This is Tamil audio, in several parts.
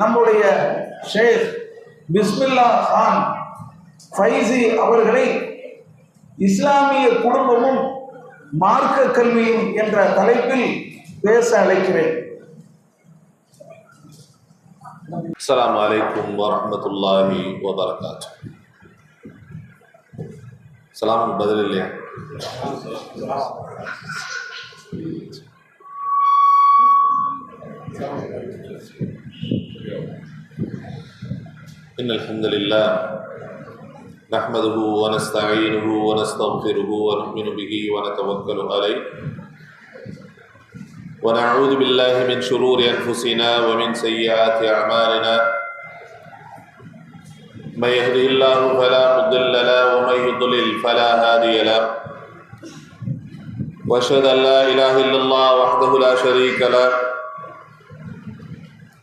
நம்முடைய ஷேக் பிஸ்மில்லா கான் ஃபைசி அவர்களை இஸ்லாமிய குடும்பமும் மார்க்க கல்வியும் என்ற தலைப்பில் பேச அழைக்கிறேன். அஸ்ஸலாமு அலைக்கும் வரஹ்மத்துல்லாஹி வபரகாத்துஹு. சலாம் பதில் இல்லையா? இன்னல் ஹம்துலில்லாஹ் நஹ்மதுஹு வ நஸ்தஈனுஹு வ நஸ்தக்ஃபிருஹு வ நு'மினு பிஹி வ நதவக்கலு அலைஹி வ நஊது பில்லாஹி மின் ஷுரூரி அன்ஃபுஸினா வ மின் ஸய்யிஆத்தி அஅமாலினா من يهده الله فلا مضل له ومن يضلل فلا هادي له واشهد ان لا اله الا الله وحده لا شريك له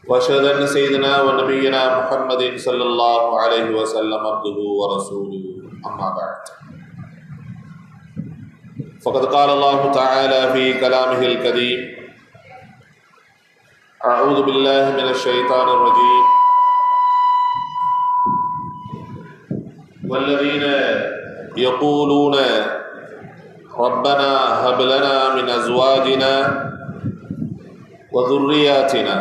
واشهد ان سيدنا ونبينا محمد صلى الله عليه وسلم عبده ورسوله اما بعد فقد قال الله تعالى في كلامه الكريم اعوذ بالله من الشيطان الرجيم والذين يقولون ربنا هب لنا من أزواجنا وذرياتنا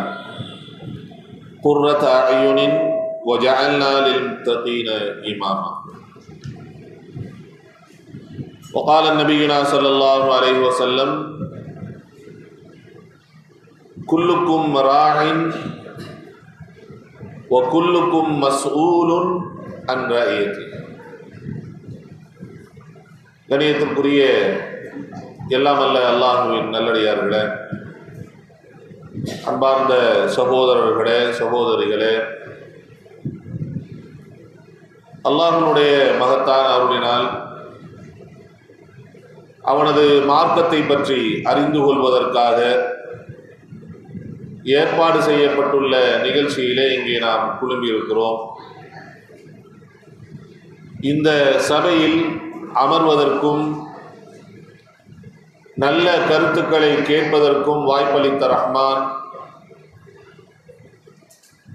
قرة أعين وجعلنا للمتقين إماما. وقال نبينا صلى الله عليه وسلم كلكم راع وكلكم مسؤول عن رعيته. கணியத்திற்குரிய எல்லாம் அல்ல அல்லாஹுவின் நல்லடியார்களே, அன்பார்ந்த சகோதரர்களே, சகோதரிகளே, அல்லாஹ்வினுடைய மகத்தான அருளினால் அவனது மார்க்கத்தை பற்றி அறிந்து கொள்வதற்காக ஏற்பாடு செய்யப்பட்டுள்ள நிகழ்ச்சியிலே இங்கே நாம் குழும்பியிருக்கிறோம். இந்த சபையில் அமர்வதற்கும் நல்ல கருத்துக்களை கேட்பதற்கும் வாய்ப்பளித்த ரஹ்மான்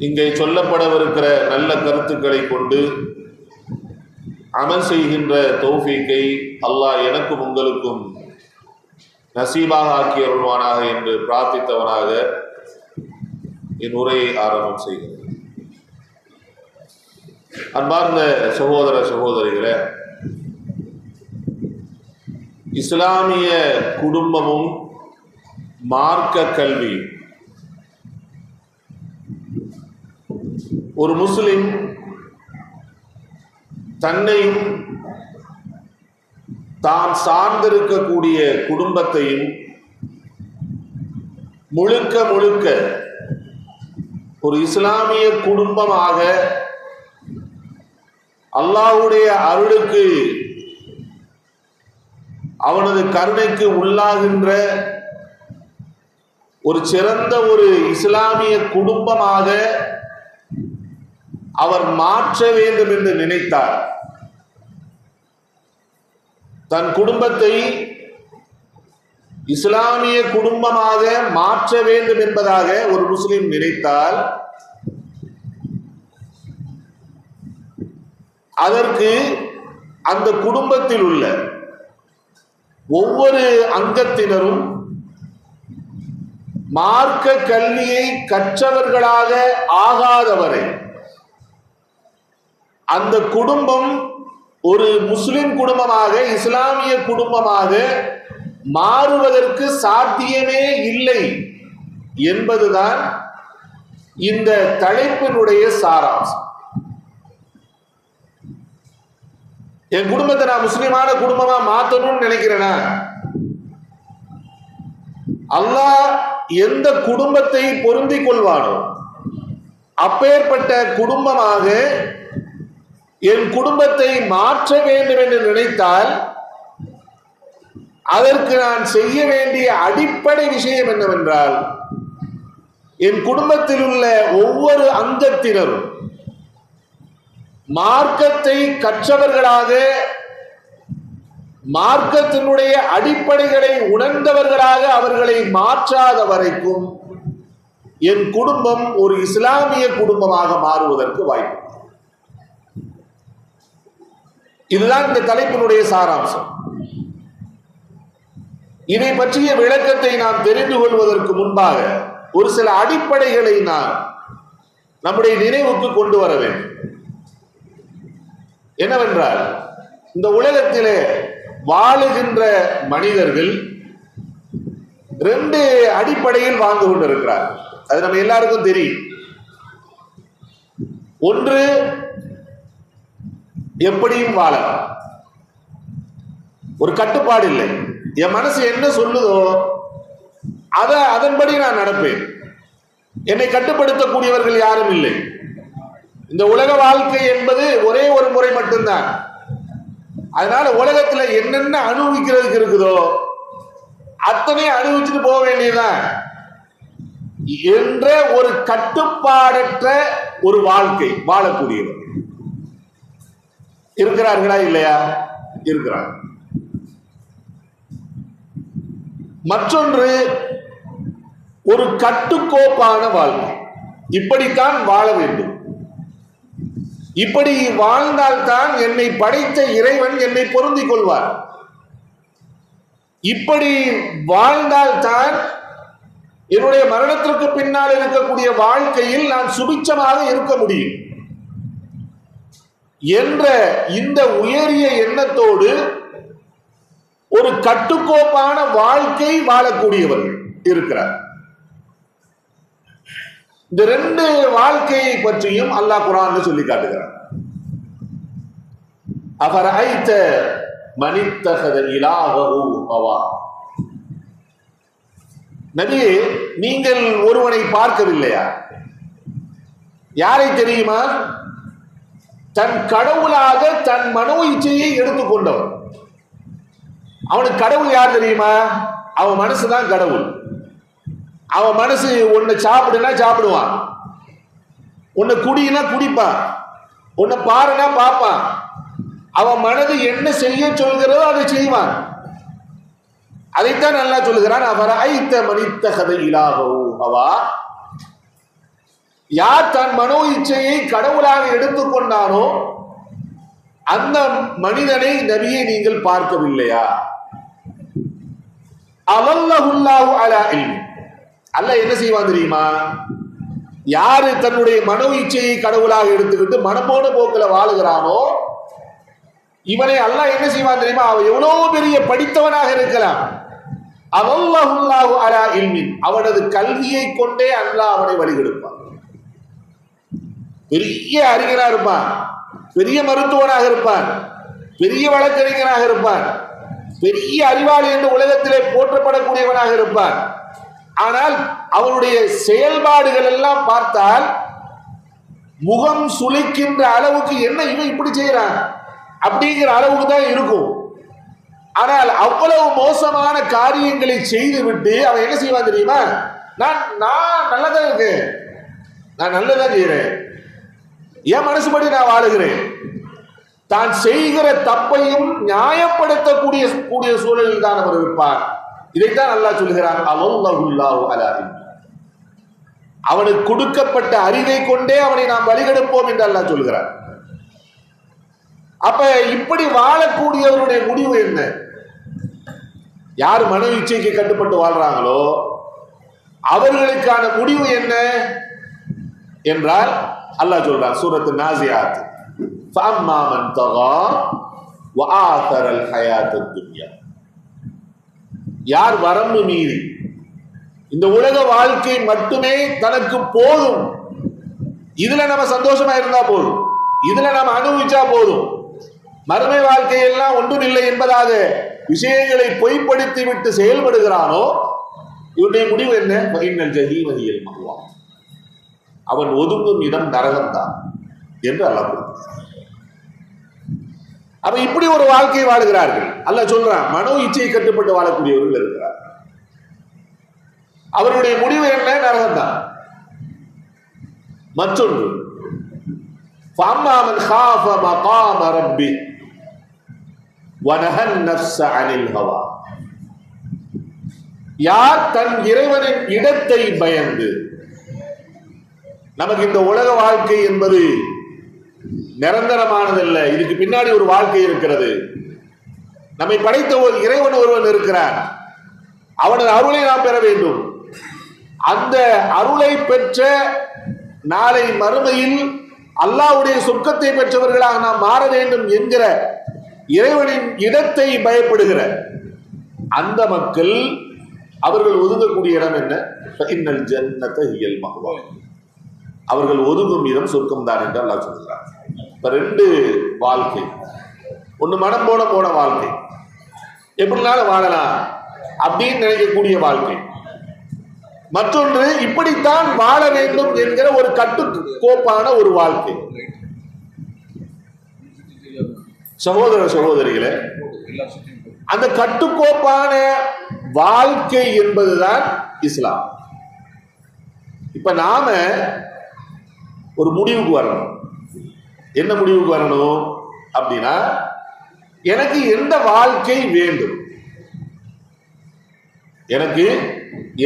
இங்கே சொல்லப்படவிருக்கிற நல்ல கருத்துக்களை கொண்டு அமல் செய்கின்ற தௌஃபீக்கை அல்லாஹ் எனக்கும் உங்களுக்கும் நசீபாக ஆக்கி அருள்வானாக என்று பிரார்த்தித்தவனாக என் உரையை ஆரம்பம் செய்கிறேன். அன்பார்ந்த சகோதர சகோதரிகளே, இஸ்லாமிய குடும்பமும் மார்க்க கல்வி ஒரு முஸ்லிம் தன்னையும் தான் சார்ந்திருக்கக்கூடிய குடும்பத்தையும் முழுக்க முழுக்க ஒரு இஸ்லாமிய குடும்பமாக அல்லாஹ்வுடைய அருளுக்கு அவனது கருணைக்கு உள்ளாகின்ற ஒரு சிறந்த ஒரு இஸ்லாமிய குடும்பமாக அவர் மாற்ற வேண்டும் என்று நினைத்தார். தன் குடும்பத்தை இஸ்லாமிய குடும்பமாக மாற்ற வேண்டும் என்பதாக ஒரு முஸ்லிம் நினைத்தால் அதற்கு அந்த குடும்பத்தில் உள்ள ஒவ்வொரு அங்கத்தினரும் மார்க்க கல்வியை கற்றவர்களாக ஆகாதவரை அந்த குடும்பம் ஒரு முஸ்லிம் குடும்பமாக இஸ்லாமிய குடும்பமாக மாறுவதற்கு சாத்தியமே இல்லை என்பதுதான் இந்த தலைப்பினுடைய சாராம்சம். என் குடும்பத்தை நான் முஸ்லிமான குடும்பமா மாத்தணும்னு நினைக்கிறேனா, அல்லாஹ் எந்த குடும்பத்தை பொருந்திக் கொள்வானோ அப்பேற்பட்ட குடும்பமாக என் குடும்பத்தை மாற்ற வேண்டும் என்று நினைத்தால் அதற்கு நான் செய்ய வேண்டிய அடிப்படை விஷயம் என்னவென்றால், என் குடும்பத்தில் உள்ள ஒவ்வொரு அங்கத்தினரும் மார்க்கத்தை கற்றவர்களாக மார்க்கத்தினுடைய அடிப்படைகளை உணர்ந்தவர்களாக அவர்களை மாற்றாத வரைக்கும் என் குடும்பம் ஒரு இஸ்லாமிய குடும்பமாக மாறுவதற்கு வாய்ப்பு. இதுதான் இந்த தலைப்பினுடைய சாராம்சம். இதை பற்றிய விளக்கத்தை நாம் தெரிந்து கொள்வதற்கு முன்பாக ஒரு சில அடிப்படைகளை நாம் நம்முடைய நினைவுக்கு கொண்டு வர வேண்டும். என்னவென்றால், இந்த உலகத்திலே வாழுகின்ற மனிதர்கள் ரெண்டு அடிப்படையில் வாழ்ந்து கொண்டிருக்கிறார். அது நம்ம எல்லாருக்கும் தெரியும். ஒன்று, எப்படியும் வாழலாம், ஒரு கட்டுப்பாடு இல்லை, என் மனசு என்ன சொல்லுதோ அதன்படி நான் நடப்பேன், என்னை கட்டுப்படுத்தக்கூடியவர்கள் யாரும் இல்லை. இந்த உலக வாழ்க்கை என்பது ஒரே ஒரு முறை மட்டும்தான். அதனால உலகத்துல என்னென்ன அனுபவிக்கிறதுக்கு இருக்குதோ அத்தனை அனுபவிச்சுட்டு போக வேண்டியதுதான் என்ற ஒரு கட்டுப்பாடற்ற ஒரு வாழ்க்கை வாழக்கூடியவர் இருக்கிறார்களா இல்லையா? இருக்கிறார். மற்றொன்று, ஒரு கட்டுக்கோப்பான வாழ்க்கை. இப்படித்தான் வாழ வேண்டும், இப்படி வாழ்ந்தால்தான் என்னை படைத்த இறைவன் என்னை பொருந்திக் கொள்வார், இப்படி வாழ்ந்தால்தான் என்னுடைய மரணத்திற்கு பின்னால் இருக்கக்கூடிய வாழ்க்கையில் நான் சுபிட்சமாக இருக்க முடியும் என்ற இந்த உயரிய எண்ணத்தோடு ஒரு கட்டுக்கோப்பான வாழ்க்கை வாழக்கூடியவர்கள் இருக்கிறார். இந்த ரெண்டு வாழ்க்கையை பற்றியும் அல்லாஹ் குர்ஆன்ல சொல்லி காட்டுகிறார். அஃபரஐத மனித்தஹத இலாஹு ஹவா. நபியே, நீங்கள் ஒருவனை பார்க்கவில்லையா? யாரை தெரியுமா? தன் கடவுளாக தன் மனோ இச்சையை எடுத்துக்கொண்டவர். அவனுக்கு கடவுள் யார் தெரியுமா? அவன் மனசுதான் கடவுள். அவன் மனசு உன்னை சாப்பிடுனா சாப்பிடுவான், உன்னை குடினா குடிப்பான், உன்னை பாருனா பார்ப்பான். அவன் மனது என்ன செய்ய சொல்கிறதோ அதை செய்வான். அதைத்தான் நல்லா சொல்லுகிறான். அஃபரஐத மனித்தஹத இலாஹு ஹவா. யார் தன் மனோ இச்சையை கடவுளாக எடுத்துக்கொண்டானோ அந்த மனிதனை நபியை நீங்கள் பார்க்கவில்லையா? அவல்லஹுல்லாஹு அலா இல்மி. அல்லாஹ் என்ன செய்வான் தெரியுமா? யாரு தன்னுடைய மனோ இச்சையை கடவுளாக எடுத்துக்கிட்டு மனப்போன போக்கில் வாழுகிறானோ இவனை அல்லாஹ் என்ன செய்வான் தெரியுமா? அவன் எவ்வளவு பெரிய படித்தவனாக இருக்கலாம், அவல்லஹுல்லாஹு அலா இல்மி, அவனது கல்வியை கொண்டே அல்லாஹ் அவனை வழிகெடுப்பான். பெரிய அறிஞராக இருப்பான், பெரிய மருத்துவனாக இருப்பான், பெரிய வழக்கறிஞராக இருப்பான், பெரிய அறிவாளி என்று உலகத்திலே போற்றப்படக்கூடியவனாக இருப்பான். ஆனால் அவனுடைய செயல்பாடுகள் எல்லாம் பார்த்தால் முகம் சுளிக்கின்ற அளவுக்கு என்ன இவன் இப்படி செய்யறான் அப்படிங்கிற அளவுக்கு தான் இருக்கும். ஆனால் அவ்வளவு மோசமான காரியங்களை செய்து விட்டு அவன் என்ன செய்வான் தெரியுமா? நான் நல்லதான் இருக்கேன், நான் நல்லதான் செய்யறேன், என் மனசுபடி நான் வாழுகிறேன். தான் செய்கிற தப்பையும் நியாயப்படுத்தக்கூடிய சூழலில் தான் அவர் இருப்பார். இதைத்தான் அல்லாஹ் சொல்கிறான், அவல்லஹுல்லாஹு அலா இல்மி. அவனுக்கு கொடுக்கப்பட்ட அறிவை கொண்டே அவனை நாம் வழிகெடுப்போம் என்று அல்லாஹ் சொல்கிறார். அப்ப இப்படி வாழக்கூடியவருடைய முடிவு என்ன? யார் மன இச்சைக்கு கட்டுப்பட்டு வாழ்றாங்களோ அவர்களுக்கான முடிவு என்ன என்றால் அல்லாஹ் சொல்றான் சூரத்து நாசியாத், ஃபஅம்மா மன் தகா வஆதரல் ஹயாத்தத் துன்யா. யார் வரம்பு மீறி இந்த உலக வாழ்க்கை மட்டுமே தனக்கு போதும், இதுல நம்ம சந்தோஷமா இருந்தா போதும், இதுல நம்ம அனுபவிச்சா போதும், மறுமை வாழ்க்கையெல்லாம் ஒன்றும் இல்லை என்பதாக விஷயங்களை பொய்ப்படுத்தி விட்டு செயல்படுகிறானோ இவனுடைய முடிவு என்ன? ஃபஇன்னல் ஜஹீம ஹியல் மஅவா. அவன் ஒதுங்கும் இடம் நரகம்தான் என்று அல்லாஹ் கூறுகிறார். அப்ப இப்படி ஒரு வாழ்க்கை வாழுகிறார்கள். அல்லாஹ் சொல்றான், மனோ இச்சையை கட்டுப்பட்டு வாழக்கூடியவர்கள் இருக்கிறார். அவருடைய முடிவு என்ன? நரகம்தான். மற்றொன்று, ஃபஅம்மா மன் காஃப மகாம ரப்பி வனஹன் நஃப்ஸ அனில் ஹவா. யார் தன் இறைவனின் இடத்தை பயந்து நமக்கு இந்த உலக வாழ்க்கை என்பது நிரந்தரமானதல்ல. இதுக்கு பின்னாடி ஒரு வாழ்க்கை இருக்கிறது. நம்மை படைத்த ஒரு இறைவன் ஒருவன் இருக்கிறார். அவனது அருளை நாம் பெற வேண்டும். அந்த அருளை பெற்ற நாளை மறுமையில் அல்லாஹ்வுடைய சொர்க்கத்தை பெற்றவர்களாக நாம் மாற வேண்டும் என்கிற இறைவனின் இடத்தை பயப்படுகிற அந்த மக்கள் அவர்கள் ஒதுங்கக்கூடிய இடம் என்ன? இன்னல் ஜன்னத ஹியல் மஅவா. அவர்கள் ஒதுங்கும் இடம் சொர்க்கம் தான் என்று அல்லாஹ் சொல்கிறார். இப்ப ரெண்டு வாழ்க்கை. ஒண்ணு மனம் போன வாழ்க்கை, எப்படினாலும் வாழலாம் அப்படின்னு நினைக்கக்கூடிய வாழ்க்கை. மற்றொன்று இப்படித்தான் வாழ வேண்டும் என்கிற ஒரு கட்டுக்கோப்பான ஒரு வாழ்க்கை. சகோதர சகோதரிகளே, அந்த கட்டுக்கோப்பான வாழ்க்கை என்பதுதான் இஸ்லாம். இப்ப நாம ஒரு முடிவுக்கு வரணும். என்ன முடிவுக்கு வரணும் அப்படின்னா, எனக்கு எந்த வாழ்க்கை வேண்டும், எனக்கு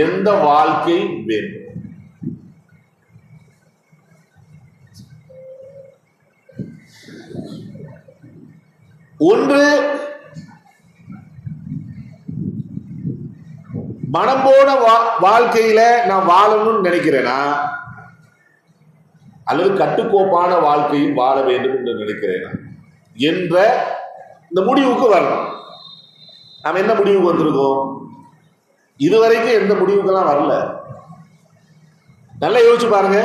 எந்த வாழ்க்கை வேண்டும். ஒன்று மனம் போன வாழ்க்கையில நான் வாழணும்னு நினைக்கிறேனா, அல்லது கட்டுக்கோப்பான வாழ்க்கையில் வாழ வேண்டும் என்று நினைக்கிறேனா என்ற இந்த முடிவுக்கு வரணும். நாம் என்ன முடிவுக்கு வந்திருக்கோம்? இதுவரைக்கும் எந்த முடிவுக்கெல்லாம் வரல. நல்லா யோசிச்சு பாருங்க.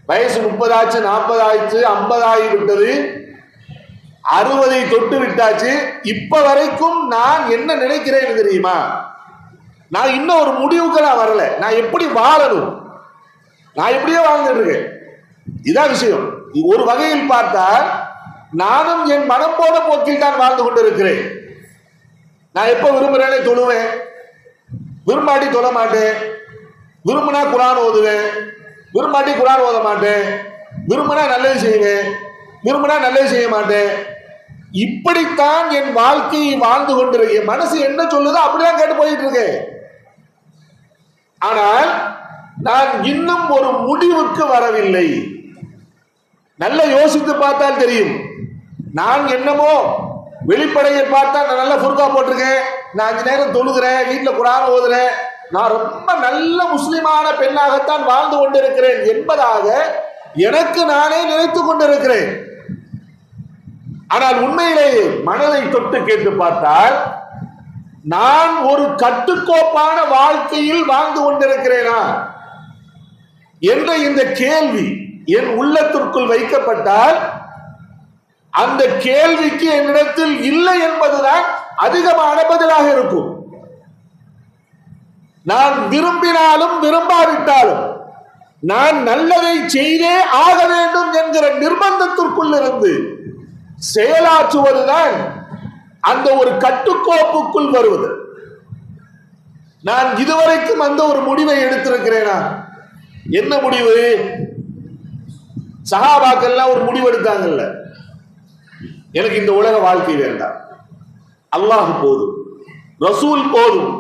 வயசு 30 ஆச்சு, 40 ஆயிடுச்சு, 50 ஆகி விட்டது, 60 தொட்டு விட்டாச்சு. இப்ப வரைக்கும் நான் என்ன நினைக்கிறேன் தெரியுமா? நான் இன்னும் ஒரு முடிவுக்கு நான் வரல. நான் எப்படி வாழணும், நான் எப்படியோ வாழ்ந்துட்டு இருக்கேன். இதான் விஷயம். ஒரு வகையில் பார்த்தால் நானும் என் மனம் போன போக்கில் தான் வாழ்ந்து கொண்டிருக்கிறேன். நான் எப்ப விரும்புறேனே தொழுவேன், விரும்பாட்டி தொழ மாட்டேன், விரும்பினா குரான் ஓதுவேன், விரும்பாட்டி குரான் ஓத மாட்டேன், விரும்பினா நல்லது செய்வேன், விரும்பினா நல்லது செய்ய மாட்டேன். இப்படித்தான் என் வாழ்க்கையை வாழ்ந்து கொண்டிருக்க. என் மனசு என்ன சொல்லுதோ அப்படிதான் கேட்டு போயிட்டு இருக்கேன். ஆனால் நான் இன்னும் ஒரு முடிவுக்கு வரவில்லை. நல்ல யோசித்து பார்த்தால் தெரியும். நான் என்னமோ வெளிப்படையை பார்த்தா நான் நல்லா ஃபுர்கா போட்டிருக்கேன், நான் 5 நேரம் தொழுகிறேன், வீட்டில் குரான் ஓதுறேன், நான் ரொம்ப நல்ல முஸ்லிமான பெண்ணாகத்தான் வாழ்ந்து கொண்டிருக்கிறேன் என்பதாக எனக்கு நானே நினைத்துக் கொண்டிருக்கிறேன். ஆனால் உண்மையிலேயே மனதை தொட்டு கேட்டு பார்த்தால் நான் ஒரு கட்டுக்கோப்பான வாழ்க்கையில் வாழ்ந்து கொண்டிருக்கிறேனா என்ற இந்த கேள்வி என் உள்ளத்திற்குள் வைக்கப்பட்டால் அந்த கேள்விக்கு என்னிடத்தில் இல்லை என்பதுதான் அதிகமான பதிலாக இருக்கும். நான் விரும்பினாலும் விரும்பாவிட்டாலும் நான் நல்லதை செய்தே ஆக வேண்டும் என்கிற நிர்பந்தத்திற்குள் இருந்து செயலாற்றுவதுதான் அந்த ஒரு கட்டுக்கோப்புக்குள் வருவது. நான் இதுவரைக்கும் அந்த ஒரு முடிவை எடுத்திருக்கிறேனா? என்ன முடிவு? சஹாபாக்கள்லாம் ஒரு முடிவு எடுத்தாங்கல்ல, எனக்கு இந்த உலக வாழ்க்கை வேண்டாம், அல்லாஹ் போதும், ரசூல் போதும்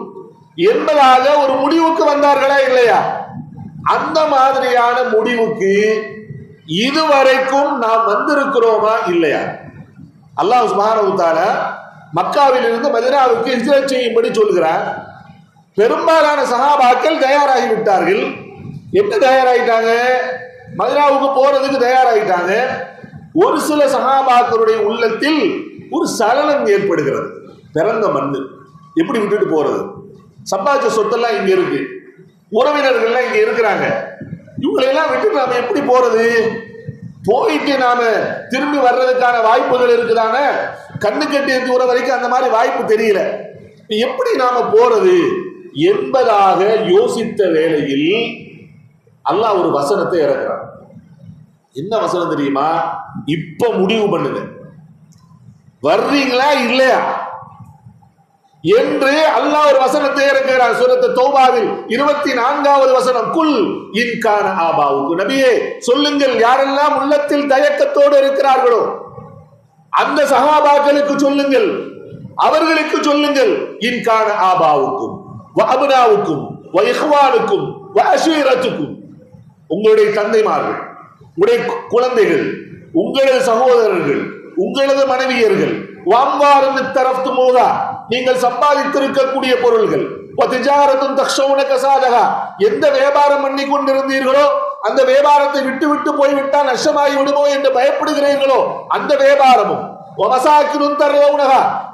என்பதாக ஒரு முடிவுக்கு வந்தார்களா இல்லையா? அந்த மாதிரியான முடிவுக்கு இதுவரைக்கும் நாம் வந்திருக்கிறோமா இல்லையா? அல்லாஹ் சுப்ஹானஹு வ தஆலா மக்காவில் இருந்து மதீனாவுக்கு ஹிஜ்ரத் செய்யும்படி சொல்கிறார். பெரும்பாலான சஹாபாக்கள் தயாராகி விட்டார்கள். என்ன தயாராகிட்டாங்க? மதீனாவுக்கு போறதுக்கு தயாராகிட்டாங்க. ஒரு சில சஹாபாக்களுடைய உள்ளத்தில் ஒரு சலனம் ஏற்படுகிறது. பிறந்த மண்ணு எப்படி விட்டுட்டு போறது? சம்பாதிச்ச சொத்தெல்லாம் இங்க இருக்கு, உறவினர்கள்லாம் இங்க இருக்கிறாங்க, இவங்களெல்லாம் விட்டு நாம எப்படி போறது? போயிட்டு நாம திரும்பி வர்றதுக்கான வாய்ப்புகள் இருக்குதானே? கண்ணு கட்டி தூர வரைக்கும் அந்த மாதிரி வாய்ப்பு தெரியல. எப்படி நாம போறது என்பதாக யோசித்த வேளையில் அல்லாஹ் ஒரு வசனத்தை இறக்குறான். என்ன வசனம் தெரியுமா? இப்ப முடிவு பண்ணுங்க, வர்றீங்களா இல்லையா என்று அல்லாஹ் ஒரு வசனத்தை இறக்குகிறார். சூரத்து தௌபாவில் 24வது வசனம், குல் இன்கான ஆபாவுக்கு, நபியே சொல்லுங்கள், யாரெல்லாம் உள்ளத்தில் தயக்கத்தோடு இருக்கிறார்களோ அந்த சஹாபாக்களுக்கு சொல்லுங்கள், அவர்களுக்கு சொல்லுங்கள், இன்கான ஆபாவுக்கும் வ அப்னாவுக்கும் வ இஹ்வானுக்கும் வ அஷீரத்துக்கும், உங்களுடைய தந்தைமார்கள், உங்களுடைய குழந்தைகள், உங்களது சகோதரர்கள், உங்களது மனைவியர்கள், வாம்பாரந்து தரஃப்து மோதா, நீங்கள் சம்பாதித்திருக்கக்கூடிய பொருள்கள், எந்த வியாபாரம் பண்ணி கொண்டிருந்தீர்களோ அந்த வியாபாரத்தை விட்டு விட்டு போய்விட்டால் நஷ்டமாகி விடுமோ என்று பயப்படுகிறீர்களோ அந்த வியாபாரமும்,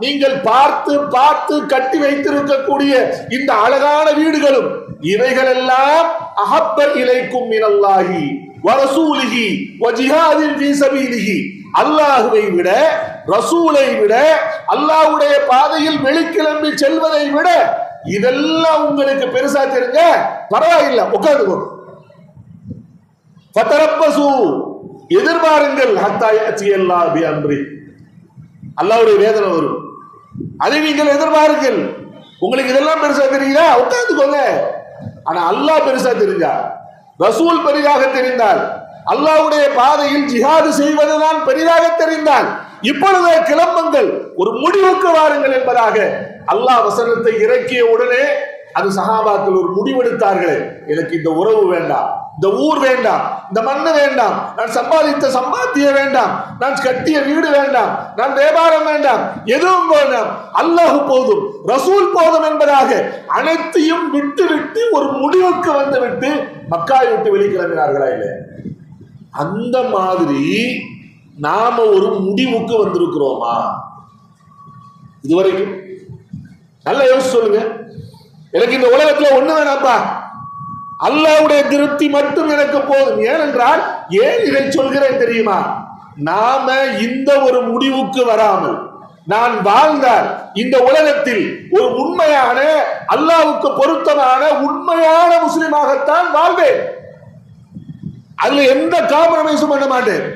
நீங்கள் பார்த்து பார்த்து கட்டி வைத்திருக்கக்கூடிய இந்த அழகான வீடுகளும், இவைகள் எல்லாம் அஹப்ப இலைக்கும் மினல்லாஹி வ ரசூலிஹி வ ஜிஹாதின் ஃபீ ஸபீலிஹி, அல்லாஹ்வை விட, ரசூலை விட, அல்லாஹ்வுடைய பாதையில் வெளிக்கிளம்பி செல்வதை விட இதெல்லாம் உங்களுக்கு பெருசா தெரிஞ்ச பரவாயில்லை, உட்கார்ந்துக்கோங்க. ஃபதரப்பசு, எதிர்பாருங்கள், ஹத்தா யஅதியல்லாஹு பி அம்ரி, அல்லாஹ்வுடைய வேதனை வரும், அதை நீங்கள் எதிர்பாருங்கள். உங்களுக்கு இதெல்லாம் பெருசா தெரியுதா, உட்கார்ந்துக்கோங்க. ஆனா அல்லாஹ் பெருசா தெரிஞ்சா, ரசூல் பெரிதாக தெரிந்தால், அல்லாஹ்வுடைய பாதையில் ஜிஹாது செய்வதுதான் பெரிதாக தெரிந்தால், இப்பொழுது கிளம்புங்கள், ஒரு முடிவுக்கு வாருங்கள் என்பதாக அல்லாஹ் வசனத்தை இறக்கிய உடனே அது சஹாபாக்கள் ஒரு முடிவெடுத்தார்களே, எனக்கு இந்த உறவு வேண்டாம், இந்த ஊர் வேண்டாம், இந்த மண்ணு வேண்டாம், நான் சம்பாதித்த சம்பாத்தியம் வேண்டாம், நான் கட்டிய வீடு வேண்டாம், நான் வியாபாரம் வேண்டாம், எதுவும் வேண்டாம், அல்லாஹ் போதும், ரசூல் போதும் என்பதாக அனைத்தையும் விட்டு விட்டு ஒரு முடிவுக்கு வந்து விட்டு மக்காவை விட்டு வெளிக்கிளம்பினார்களா இல்லை? அந்த மாதிரி நாம ஒரு முடிவுக்கு வந்திருக்கிறோமா இதுவரைக்கும்? நல்லா யோசிச்சு சொல்லுங்க. எனக்கு இந்த உலகத்துல ஒண்ணு வேணாப்பா, அல்லாஹ்வுடைய திருப்தி மட்டும் எனக்கு போதும். ஏனென்றால், ஏன் இதை சொல்கிறேன் தெரியுமா? நாம இந்த ஒரு முடிவுக்கு வராமல் நான் வாழ்ந்தால் இந்த உலகத்தில் ஒரு உண்மையான, அல்லாஹ்வுக்கு பொருத்தமான உண்மையான முஸ்லிமாகத்தான் வாழ்வேன். அதுல எந்த காம்ப்ரமைஸும் பண்ண மாட்டேன்.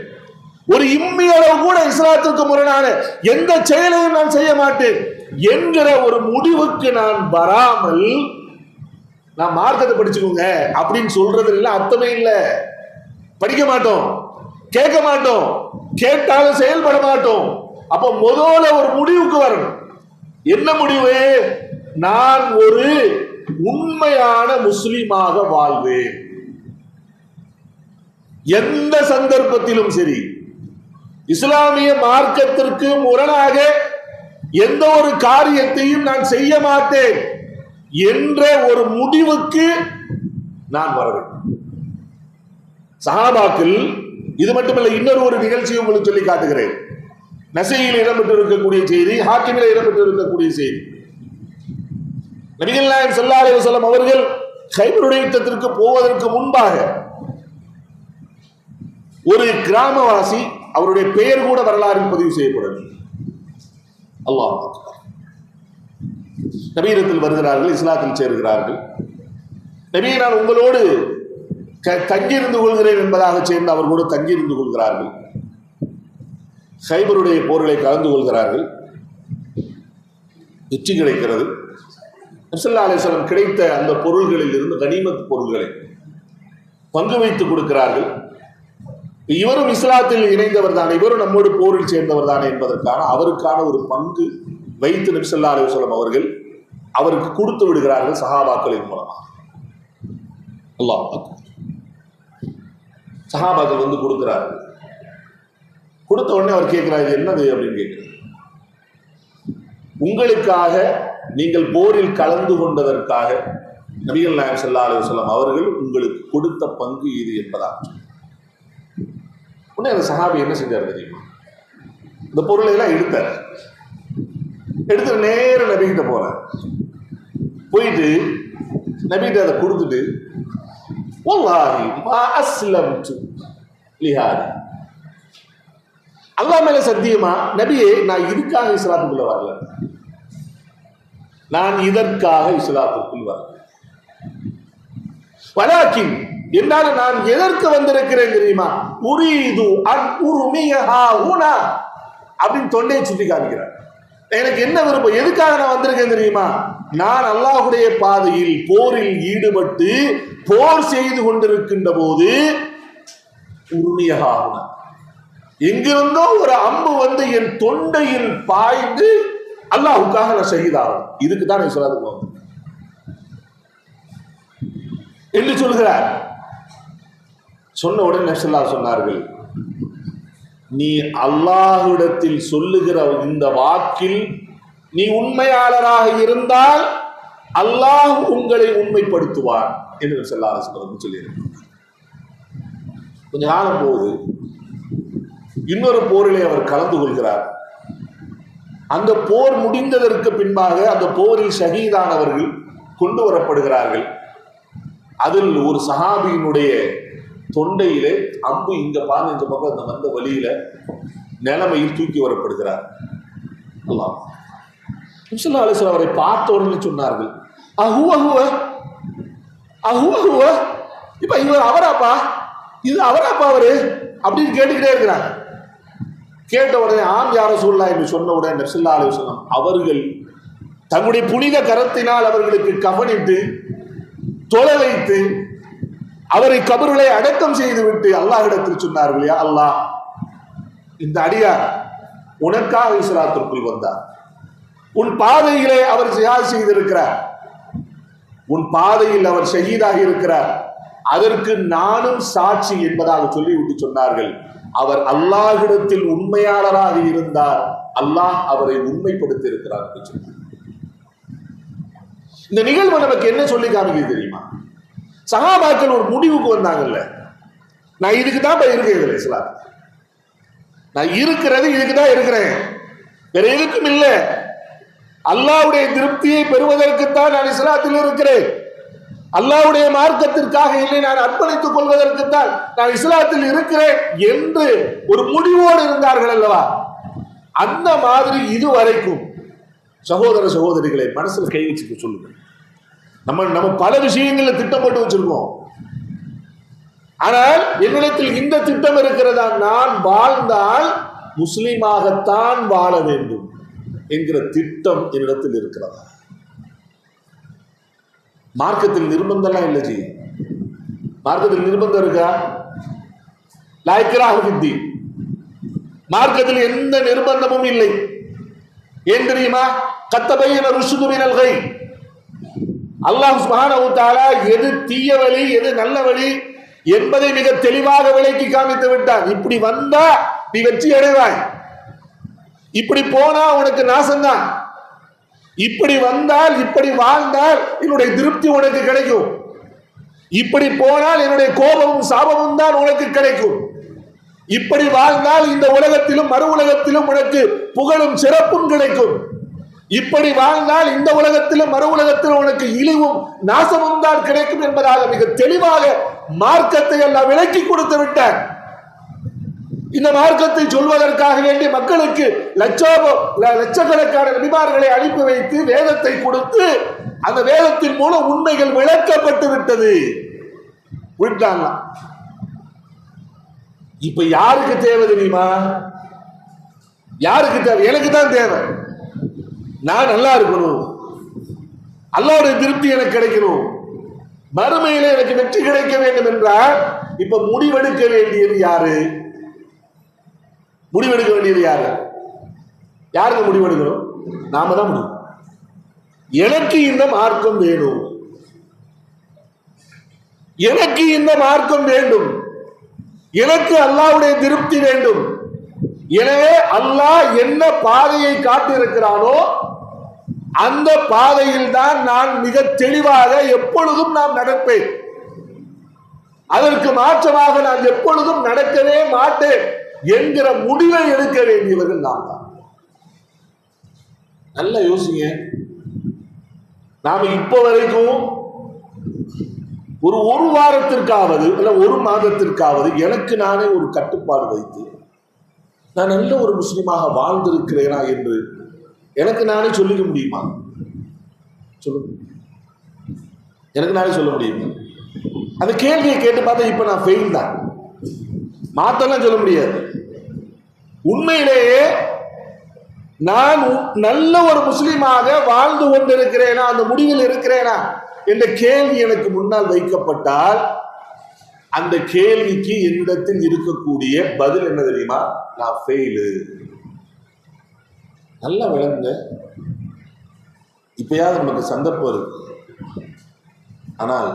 ஒரு இம்மி அளவு கூட இஸ்லாத்துக்கு முரணான எந்த செயலையும் நான் செய்ய மாட்டேன் என்கிற ஒரு முடிவுக்கு நான் வராமல், நான் மார்க்கத்தை படிச்சுக்கோங்க அப்படின்னு சொல்றது எல்லாம் அர்த்தமே இல்லை. படிக்க மாட்டோம், கேட்க மாட்டோம், கேட்டாலும் செயல்பட மாட்டோம். அப்ப முதல்ல ஒரு முடிவுக்கு வரணும். என்ன முடிவு? நான் ஒரு உண்மையான முஸ்லிமாக வாழ்வேன். எந்த சந்தர்ப்பத்திலும் சரி, இஸ்லாமிய மார்க்கத்திற்கு முரணாக எந்த ஒரு காரியத்தையும் நான் செய்ய மாட்டேன் என்ற ஒரு முடிவுக்கு நான் வர வேண்டும். சஹாபாக்கள், இது மட்டுமல்ல, இன்னொரு ஒரு நிகழ்ச்சியை உங்களுக்கு சொல்லி காட்டுகிறேன். நசையில் இடம்பெற்று இருக்கக்கூடிய செய்தி, ஹாக்கிமில் இடம்பெற்று இருக்கக்கூடிய செய்தி. நபிகள் நாயகம் ஸல்லல்லாஹு அலைஹி வஸல்லம் அவர்கள் கைபருடைய யுத்தத்திற்கு போவதற்கு முன்பாக ஒரு கிராமவாசி, அவருடைய பெயர் கூட வரலாறில் பதிவு செய்யப்படும், அல்லாஹ் நபியிடத்தில் வருகிறார்கள், இஸ்லாத்தில் சேருகிறார்கள். நபியை நான் உங்களோடு தங்கியிருந்து கொள்கிறேன் என்பதாக சேர்ந்து அவர்களோடு தங்கியிருந்து கொள்கிறார்கள். கைபருடைய போர்களை கலந்து கொள்கிறார்கள். வெற்றி கிடைக்கிறது. நபி ஸல்லல்லாஹு அலைஹி வஸல்லம் கிடைத்த அந்த பொருள்களில் இருந்து கனிமத் பொருள்களை பங்கு வைத்து கொடுக்கிறார்கள். இவரும் இஸ்லாத்தில் இணைந்தவர் தானே, இவரும் நம்மோடு போரில் சேர்ந்தவர் தானே என்பதற்கான அவருக்கான ஒரு பங்கு வைத்து நபி ஸல்லல்லாஹு அலைஹி வஸல்லம் அவர்கள் அவருக்கு கொடுத்து விடுகிறார்கள் சஹாபாக்களின் மூலமாக. அல்லாஹ் அக்பர். சஹாபாக்கள் வந்து கொடுக்கிறார்கள். கொடுத்த உடனே அவர் கேட்கிறார், என்னது அப்படின்னு கேட்கிறார். உங்களுக்காக, நீங்கள் போரில் கலந்து கொண்டதற்காக நபிகள் நாயகம் ஸல்லல்லாஹு அலைஹி வஸல்லம் அவர்கள் உங்களுக்கு கொடுத்த பங்கு இது என்பதாக. உடனே அந்த சஹாபி என்ன செஞ்சார் தெரியுமா? இந்த பொருளை எல்லாம் எடுத்தார். எடுத்து நேர நபிகிட்ட போறார். போயிட்டு நபிகிட்ட அதை கொடுத்துட்டு, வல்லாஹி மா அஸ்லம்து லிஹாதி, அல்லாஹ் மேல சத்தியமா நபியே, நான் இதுக்காக இஸ்லாத்துக்குள்ள வரல, நான் இதற்காக இஸ்லாத்துக்குள் வரல. வலாக்கின், என்னால நான் எதற்கு வந்திருக்கிறேன் தெரியுமா? உரீது அன் உர்மியஹா ஹுனா அப்படின்னு தொண்டையை சுட்டி காமிக்கிறார். எனக்கு என்ன விருப்பம், எதுக்காக நான் வந்திருக்கேன் தெரியுமா? நான் அல்லாஹ்வுடைய பாதையில் போரில் ஈடுபட்டு போர் செய்து கொண்டிருக்கின்ற போது உர்மியஹா ஹுனா, எங்கிருந்தோ ஒரு அம்பு வந்து என் தொண்டையில் பாய்ந்து அல்லாஹ்வுக்காக நான் ஷஹீதாகும், இதுக்கு தான் நான் இஸ்லாத்துக்கு வந்தேன் என்று சொல்கிறார். சொன்ன உடனே நபிகள் சொன்னார்கள், நீ அல்லாஹ்விடத்தில் சொல்லுகிற இந்த வாக்கில் நீ உண்மையாளராக இருந்தால் அல்லாஹ் உங்களை உண்மைப்படுத்துவார் என்று சொல்லியிருக்கிறார். கொஞ்ச காலம் போது இன்னொரு போரிலே அவர் கலந்து கொள்கிறார். அந்த போர் முடிந்ததற்கு பின்பாக அந்த போரில் ஷஹீதானவர்கள் கொண்டு வரப்படுகிறார்கள். அதில் ஒரு சஹாபியினுடைய தொண்டையிலே அம்பு இங்க பாருங்க, இந்த பக்கம் அந்த வந்த வழியில நிலைமையில் தூக்கி வரப்படுகிறார். அல்லாஹ் அவரை பார்த்த உடனே சொன்னார்கள், அஹுவ அஹுவ அஹுவ அஹுவ, இப்ப இவர் அவராப்பா, இது அவராப்பா அவரு அப்படின்னு கேட்டுக்கிட்டே இருக்கிறாங்க. கேட்ட உடனே ஆம் யா ரசூலுல்லாஹ் என்று சொன்ன உடனே ஸல்லல்லாஹு அலைஹி வஸல்லம் அவர்கள் தங்களுடைய புனித கரத்தினால் அவர்களுக்கு கஃனிட்டு தொலை வைத்து அவரை கபர்களை அடக்கம் செய்துவிட்டு அல்லாஹ்விடத்தில் சொன்னார்கள், யா அல்லாஹ், இந்த அடியார் உனக்காக இஸ்லாத்திற்குள் வந்தார், உன் பாதையிலே அவர் ஜிஹாத் செய்திருக்கிறார், உன் பாதையில் அவர் ஷஹீதாக இருக்கிறார், அதற்கு நானும் சாட்சி என்பதாக சொல்லிவிட்டு சொன்னார்கள், அவர் அல்லாஹ்விடத்தில் உண்மையாளராக இருந்தார், அல்லாஹ் அவரை உண்மைப்படுத்தி இருக்கிறார் என்று சொன்னார். இந்த நிகழ்வு நமக்கு என்ன சொல்லி காமிக்கிறது தெரியுமா? சஹாபாக்கள் ஒரு முடிவுக்கு வந்தாங்கல்ல, நான் இதுக்கு தான் இருக்கேன் இஸ்லாம், நான் இருக்கிறது இதுக்கு தான் இருக்கிறேன், வேற எதுக்கும் இல்லை, அல்லாஹ்வுடைய திருப்தியை பெறுவதற்குத்தான் நான் இஸ்லாத்தில் இருக்கிறேன், அல்லாஹ்வுடைய மார்க்கத்திற்காக இல்லை, நான் அர்ப்பணித்துக் கொள்வதற்குத்தான் நான் இஸ்லாத்தில் இருக்கிறேன் என்று ஒரு முடிவோடு இருந்தார்கள் அல்லவா? அந்த மாதிரி இதுவரைக்கும் சகோதர சகோதரிகளை மனசுல கை வச்சுக்க சொல்லுங்க. நம்ம பல விஷயங்கள்ல திட்டம் போட்டு வச்சிருக்கோம். ஆனால் என்னிடத்தில் இந்த திட்டம் இருக்கிறதா, நான் வாழ்ந்தால் முஸ்லிமாகத்தான் வாழ வேண்டும் என்கிற திட்டம் என்னிடத்தில் இருக்கிறதா? மார்க்கத்தில் நிர்பந்தம்லாம் இல்லை ஜி. மார்க்கத்தில் நிர்பந்தம் இருக்கா? லா இக்ராஹ ஃபித்தீன். மார்க்கத்தில் எந்த நிர்பந்தமும் இல்லை. ஏன் தெரியுமா? கத் தபையன ருஷ்து மினல் கய். அல்லாஹ் சுப்ஹானஹு வ தஆலா எது தீய வழி எது நல்ல வழி என்பதை மிக தெளிவாக விளக்கி காமித்து விட்டார். இப்படி வந்தா நீ வெற்றி அடைவாய், இப்படி போனா உனக்கு நாசம்தான், இப்படி வந்தால் இப்படி வாழ்ந்தால் என்னுடைய திருப்தி உனக்கு கிடைக்கும், இப்படி போனால் என்னுடைய கோபமும் சாபமும் தான் உனக்கு கிடைக்கும், இப்படி வாழ்ந்தால் இந்த உலகத்திலும் மறு உலகத்திலும் உனக்கு புகழும் சிறப்பும் கிடைக்கும், இப்படி வாழ்ந்தால் இந்த உலகத்திலும் மறு உலகத்திலும் உனக்கு இழிவும் நாசமும் தான் கிடைக்கும் என்பதாக மிக தெளிவாக மார்க்கத்தை எல்லாம் விளக்கி கொடுத்து விட்டார். இந்த மார்க்கத்தை சொல்வதற்காக வேண்டிய மக்களுக்கு லட்சக்கணக்கான நபிமார்களை அனுப்பி வைத்து வேதத்தை கொடுத்து அந்த வேதத்தின் மூலம் உண்மைகள் விளக்கப்பட்டு விட்டது. விட்டாங்க. இப்ப யாருக்கு தேவை தெரியுமா? யாருக்கு தேவை? எனக்கு தான் தேவை. நான் நல்லா இருக்கணும், அல்லாஹ்வுடைய திருப்தி எனக்கு கிடைக்கணும், மறுமையிலே எனக்கு வெற்றி கிடைக்க வேண்டும் என்றால் இப்ப முடிவெடுக்க வேண்டியது யாரு? முடிவெடுக்க வேண்டியது யாரு? யாருக்கு முடிவெடுக்கணும்? நாம தான் முடியும். எனக்கு இந்த மார்க்கம் வேணும், எனக்கு இந்த மார்க்கம் வேண்டும், எனக்கு அல்லாஹ்வுடைய திருப்தி வேண்டும், எனவே அல்லாஹ் என்ன பாதையை காட்டியிருக்கிறானோ அந்த பாதையில் தான் நான் மிக தெளிவாக எப்பொழுதும் நான் நடப்பேன், அதற்கு மாற்றமாக நான் எப்பொழுதும் நடக்கவே மாட்டேன் என்கிற முடிவை எடுக்க வேண்டியவர்கள் நாம் தான். நல்ல யோசிங்க. நாம இப்ப வரைக்கும் ஒரு வாரத்திற்காவது இல்ல ஒரு மாதத்திற்காவது எனக்கு நானே ஒரு கட்டுப்பாடு வைத்து நான் நல்ல ஒரு முஸ்லிமாக வாழ்ந்திருக்கிறேனா என்று எனக்கு நானே சொல்லிக்க முடியுமா? சொல்லுங்க, எனக்கு நானே சொல்ல முடியுமா? அந்த கேள்வியை கேட்டு பார்த்தா இப்ப நான் ஃபெயில் தான், மாத்தெல்லாம் சொல்ல முடியாது. உண்மையிலேயே நான் நல்ல ஒரு முஸ்லிமாக வாழ்ந்து கொண்டிருக்கிறேனா, அந்த முடிவில் இருக்கிறேனா என்ற கேள்வி எனக்கு முன்னால் வைக்கப்பட்டால் அந்த கேள்விக்கு என்னிடத்தில் இருக்கக்கூடிய பதில் என்ன தெரியுமா? நான் ஃபெயிலு. நல்லா விளங்குங்க. இப்பயாவது நமக்கு சந்தர்ப்பம் இருக்கு. ஆனால்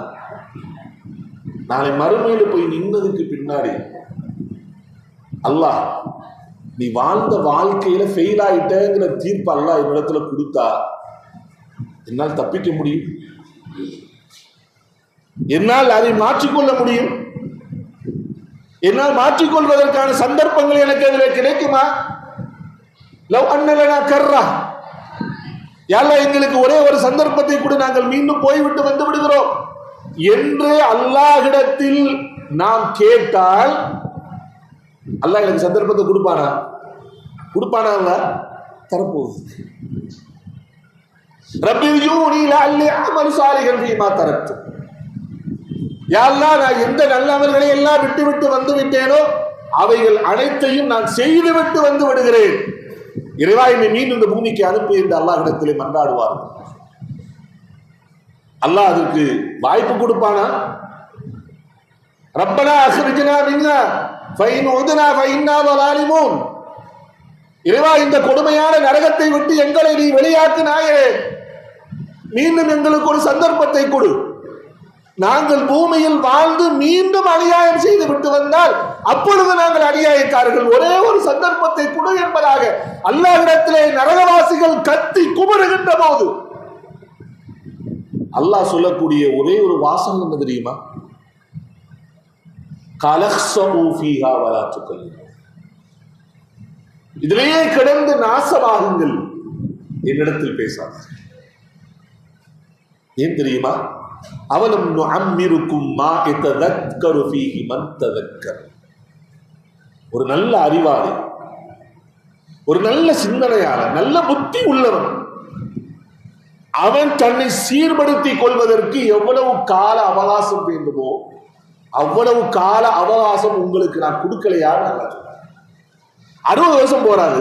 நாளை மறுமையில போய் நின்னதுக்கு பின்னாடி அல்லாஹ் நீ வாழ்ந்த வாழ்க்கையில ஃபெயில் ஆயிட்டேங்கிற தீர்ப்பு அல்லாஹ் என்னிடத்துல கொடுத்தா என்னால் தப்பிக்க முடியும்? என்னால் அதை மாற்றிக்கொள்ள முடியும்? என்னால் மாற்றிக்கொள்வதற்கான சந்தர்ப்பங்கள் எனக்கு அதில் கிடைக்குமா? லவ் அன்னலனா கர்ரா, யாரெல்லாம் எங்களுக்கு ஒரே ஒரு சந்தர்ப்பத்தை கூட நாங்கள் மீண்டும் போய்விட்டு வந்து விடுகிறோம் என்று அல்லாஹ்விடத்தில் நாம் கேட்டால் அல்லாஹ் எனக்கு சந்தர்ப்பத்தை கொடுப்பானா? கொடுப்பானா? அல்லாஹ் தரப்போகுது. ரப்பிர்ஜூனி லஅல்லி அஅமலு சாலிஹன் ஃபீமா தரக்து. யா அல்லாஹ், நான் எந்த நல்ல அமல்களை எல்லாம் விட்டு வந்து விட்டேனோ அவைகள் அனைத்தையும் நான் செய்து விட்டு வந்து விடுகிறேன். இறைவா, என்னை மீண்டும் இந்த பூமிக்கு அனுப்பி என்று அல்லாஹ்விடத்திலே மன்றாடுவார்கள். அல்லாஹ் அதற்கு வாய்ப்பு கொடுப்பானா? ரப்பனா அக்ரிஜ்னா மின்ஹா ஃபைன் உதுனா ஃபைன்னா ஸாலிமூன். இறைவா, இந்த கொடுமையான நரகத்தை விட்டு எங்களை நீ வெளியாக்கினாயே, மீண்டும் எங்களுக்கு ஒரு சந்தர்ப்பத்தை கொடு. நாங்கள் பூமியில் வாழ்ந்து மீண்டும் அநியாயம் செய்து விட்டு வந்தால் அப்பொழுது நாங்கள் அநியாயக்காரர்கள், ஒரே ஒரு சந்தர்ப்பத்தை கொடு என்பதாக அல்லாஹ்விடத்திலே நரகவாசிகள் கத்தி குமருகின்ற போது அல்லாஹ் சொல்லக்கூடிய ஒரே ஒரு வாசகம் என்ன தெரியுமா? கலஹ்ஸு ஃபீஹா வலா துகல்லிம். இதிலேயே கிடந்து நாசமாகுங்கள், என்னிடத்தில் பேசாது. ஏன் தெரியுமா? அவலம் நுஅம்மிருக்கும் மா யததக்கரு ஃபீஹி மன் ததக்கர். ஒரு நல்ல அறிவாளி, ஒரு நல்ல சிந்தனையாளர், நல்ல புத்தி உள்ளவன், அவன் தன்னை சீர்படுத்திக் கொள்வதற்கு எவ்வளவு கால அவகாசம் வேண்டுமோ அவ்வளவு கால அவகாசம் உங்களுக்கு நான் கொடுக்கலையா? 60 வருஷம் போறாது,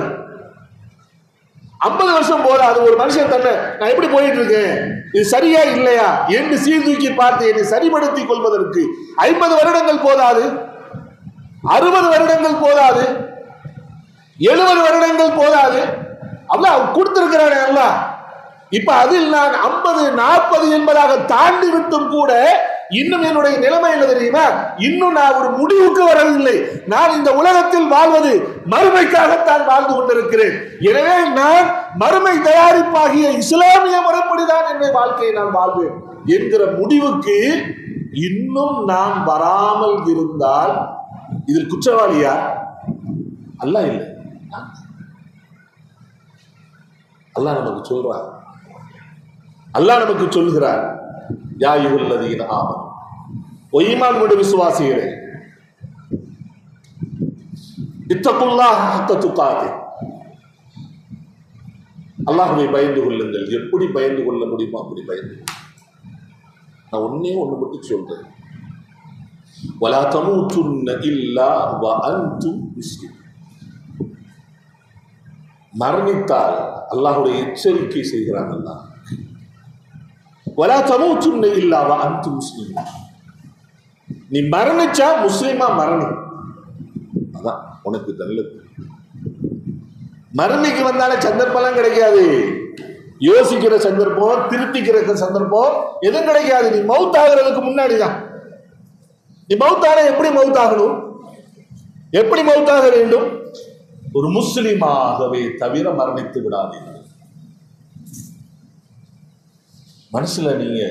50 வருஷம் போறாது. ஒரு மனுஷன் தன்னை நான் எப்படி போயிட்டு இருக்கேன், இது சரியா இல்லையா என்று சீர்தூக்கி பார்த்து என்னை சரிபடுத்திக் கொள்வதற்கு 50 வருடங்கள் போதாது, 60 வருடங்கள் போதாது, 70 வருடங்கள் போதாது. அல்லாஹ் கொடுத்திருக்கிறானே அல்லாஹ். இப்ப அதில் நான் 50 40 என்பதாக தாண்டி விட்டும் கூட இன்னும் என்னுடைய நிலைமை என்ன தெரியுமா? இன்னும் நான் ஒரு முடிவுக்கு வரவில்லை. நான் இந்த உலகத்தில் வாழ்வது மறுமைக்காகத்தான் வாழ்ந்து கொண்டிருக்கிறேன். எனவே நான் மறுமை தயாரிப்பாகிய இஸ்லாமிய முறைப்படிதான் என்னுடைய வாழ்க்கையை நான் வாழ்வேன் என்கிற முடிவுக்கு இன்னும் நான் வராமல் இருந்தால் இதில் குற்றவாளியா? அல்லாஹ் இல்லை. அல்லாஹ் நமக்கு சொல்றார், அல்லாஹ் நமக்கு சொல்கிறார், யா அய்யுஹல்லதீன ஆமனு, ஓ ஈமான் கொண்ட விசுவாசிகளே, இத்தகுல்லாஹ ஹக்க துகாத்தி, அல்லாஹ்வை பயந்து கொள்ளுங்கள். எப்படி பயந்து கொள்ள முடியுமோ அப்படி பயந்து. நான் ஒண்ணே ஒண்ணு மட்டும் சொல்றேன், வலா தமூதுன்ன இல்லா வ அன்தும் முஸ்லிமூன். மரணித்தால் அல்லாஹ்வுடைய எச்சரிக்கை செய்கிறான் அல்லாஹ், வலா தமூதுன்ன இல்லா வ அன்தும் முஸ்லிமூன். நீ மரணிச்சா முஸ்லிமா மரணி, அதான் உனக்கு நல்லது. மரணிக்கு வந்தாலே சந்தர்ப்பம் கிடைக்காது, யோசிக்கிற சந்தர்ப்பம், திருத்திக்கிற சந்தர்ப்பம் எதுவும் கிடைக்காது. நீ மௌத்தாகிறதுக்கு முன்னாடிதான். நீ மௌத்தான எப்படி மௌத்தாகணும், எப்படி மௌத்தாக வேண்டும்? ஒரு முஸ்லிமாகவே தவிர மரணித்து விடாதீர்கள். மனசுல நீங்க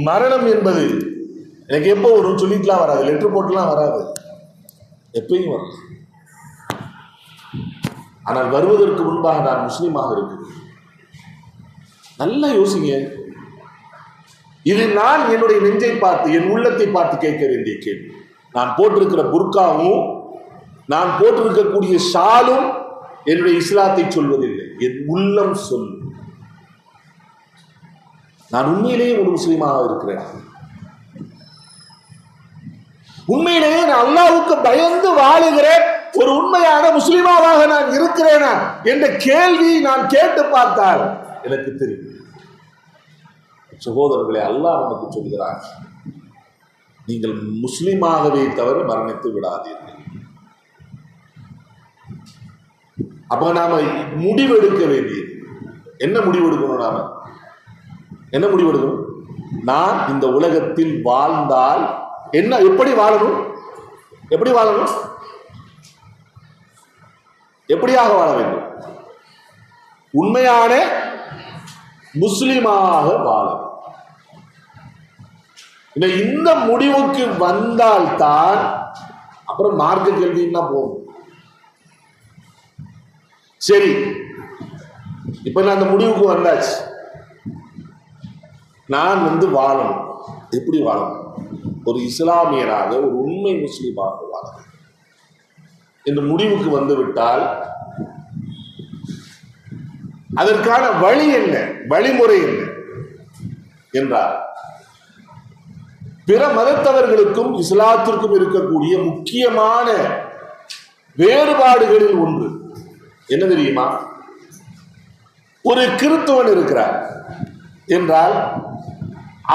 மரணம் என்பது எனக்கு எப்போ வரும் சொல்லிட்டுலாம் வராது, லெட்டர் போட்டுலாம் வராது, எப்பயும் வரும். ஆனால் வருவதற்கு முன்பாக நான் முஸ்லீமாக இருக்கிறேன். நல்லா யோசிங்க. இது நான் என்னுடைய நெஞ்சை பார்த்து, என் உள்ளத்தை பார்த்து கேட்க வேண்டிய கேள்வி. நான் போட்டிருக்கிற புர்காவும் நான் போட்டிருக்கக்கூடிய ஷாலும் என்னுடைய இஸ்லாத்தை சொல்வதில்லை, என் உள்ளம் சொல்லும். நான் உண்மையிலேயே ஒரு முஸ்லீமாக இருக்கிறேன், உண்மையிலேயே நான் அல்லாஹ்வுக்கு பயந்து வாழுகிறேன், ஒரு உண்மையான முஸ்லிமாவாக நான் இருக்கிறேனா என்ற கேள்வி நான் கேட்டு பார்த்தால் எனக்கு தெரியும். சகோதரர்களே, அல்லாஹ் நமக்கு சொல்கிறார், நீங்கள் முஸ்லிமாகவே தவிர மரணித்து விடாதீர்கள். அப்ப நாம முடிவெடுக்க வேண்டியது என்ன? முடிவெடுக்கணும். நாம என்ன முடிவெடுக்கணும்? நான் இந்த உலகத்தில் வாழ்ந்தால் என்ன, எப்படி வாழணும், எப்படி வாழணும், எப்படியாக வாழ வேண்டும்? உண்மையான முஸ்லிமாக வாழ. இந்த முடிவுக்கு வந்தால்தான் அப்புறம் மார்க்க கேள்வின்னா போகும். சரி, இப்ப நான் அந்த முடிவுக்கு வந்தாச்சு. நான் வாழணும், எப்படி வாழணும்? ஒரு இஸ்லாமியராக, ஒரு உண்மை முஸ்லிமாக வாழணும் இந்த முடிவுக்கு வந்துவிட்டால் அதற்கான வழி என்ன, வழிமுறை என்ன என்றால், பிற மதத்தவர்களுக்கும் இஸ்லாத்திற்கும் இருக்கக்கூடிய முக்கியமான வேறுபாடுகளில் ஒன்று என்ன தெரியுமா? ஒரு கிறிஸ்தவன் இருக்கிறார் என்றால்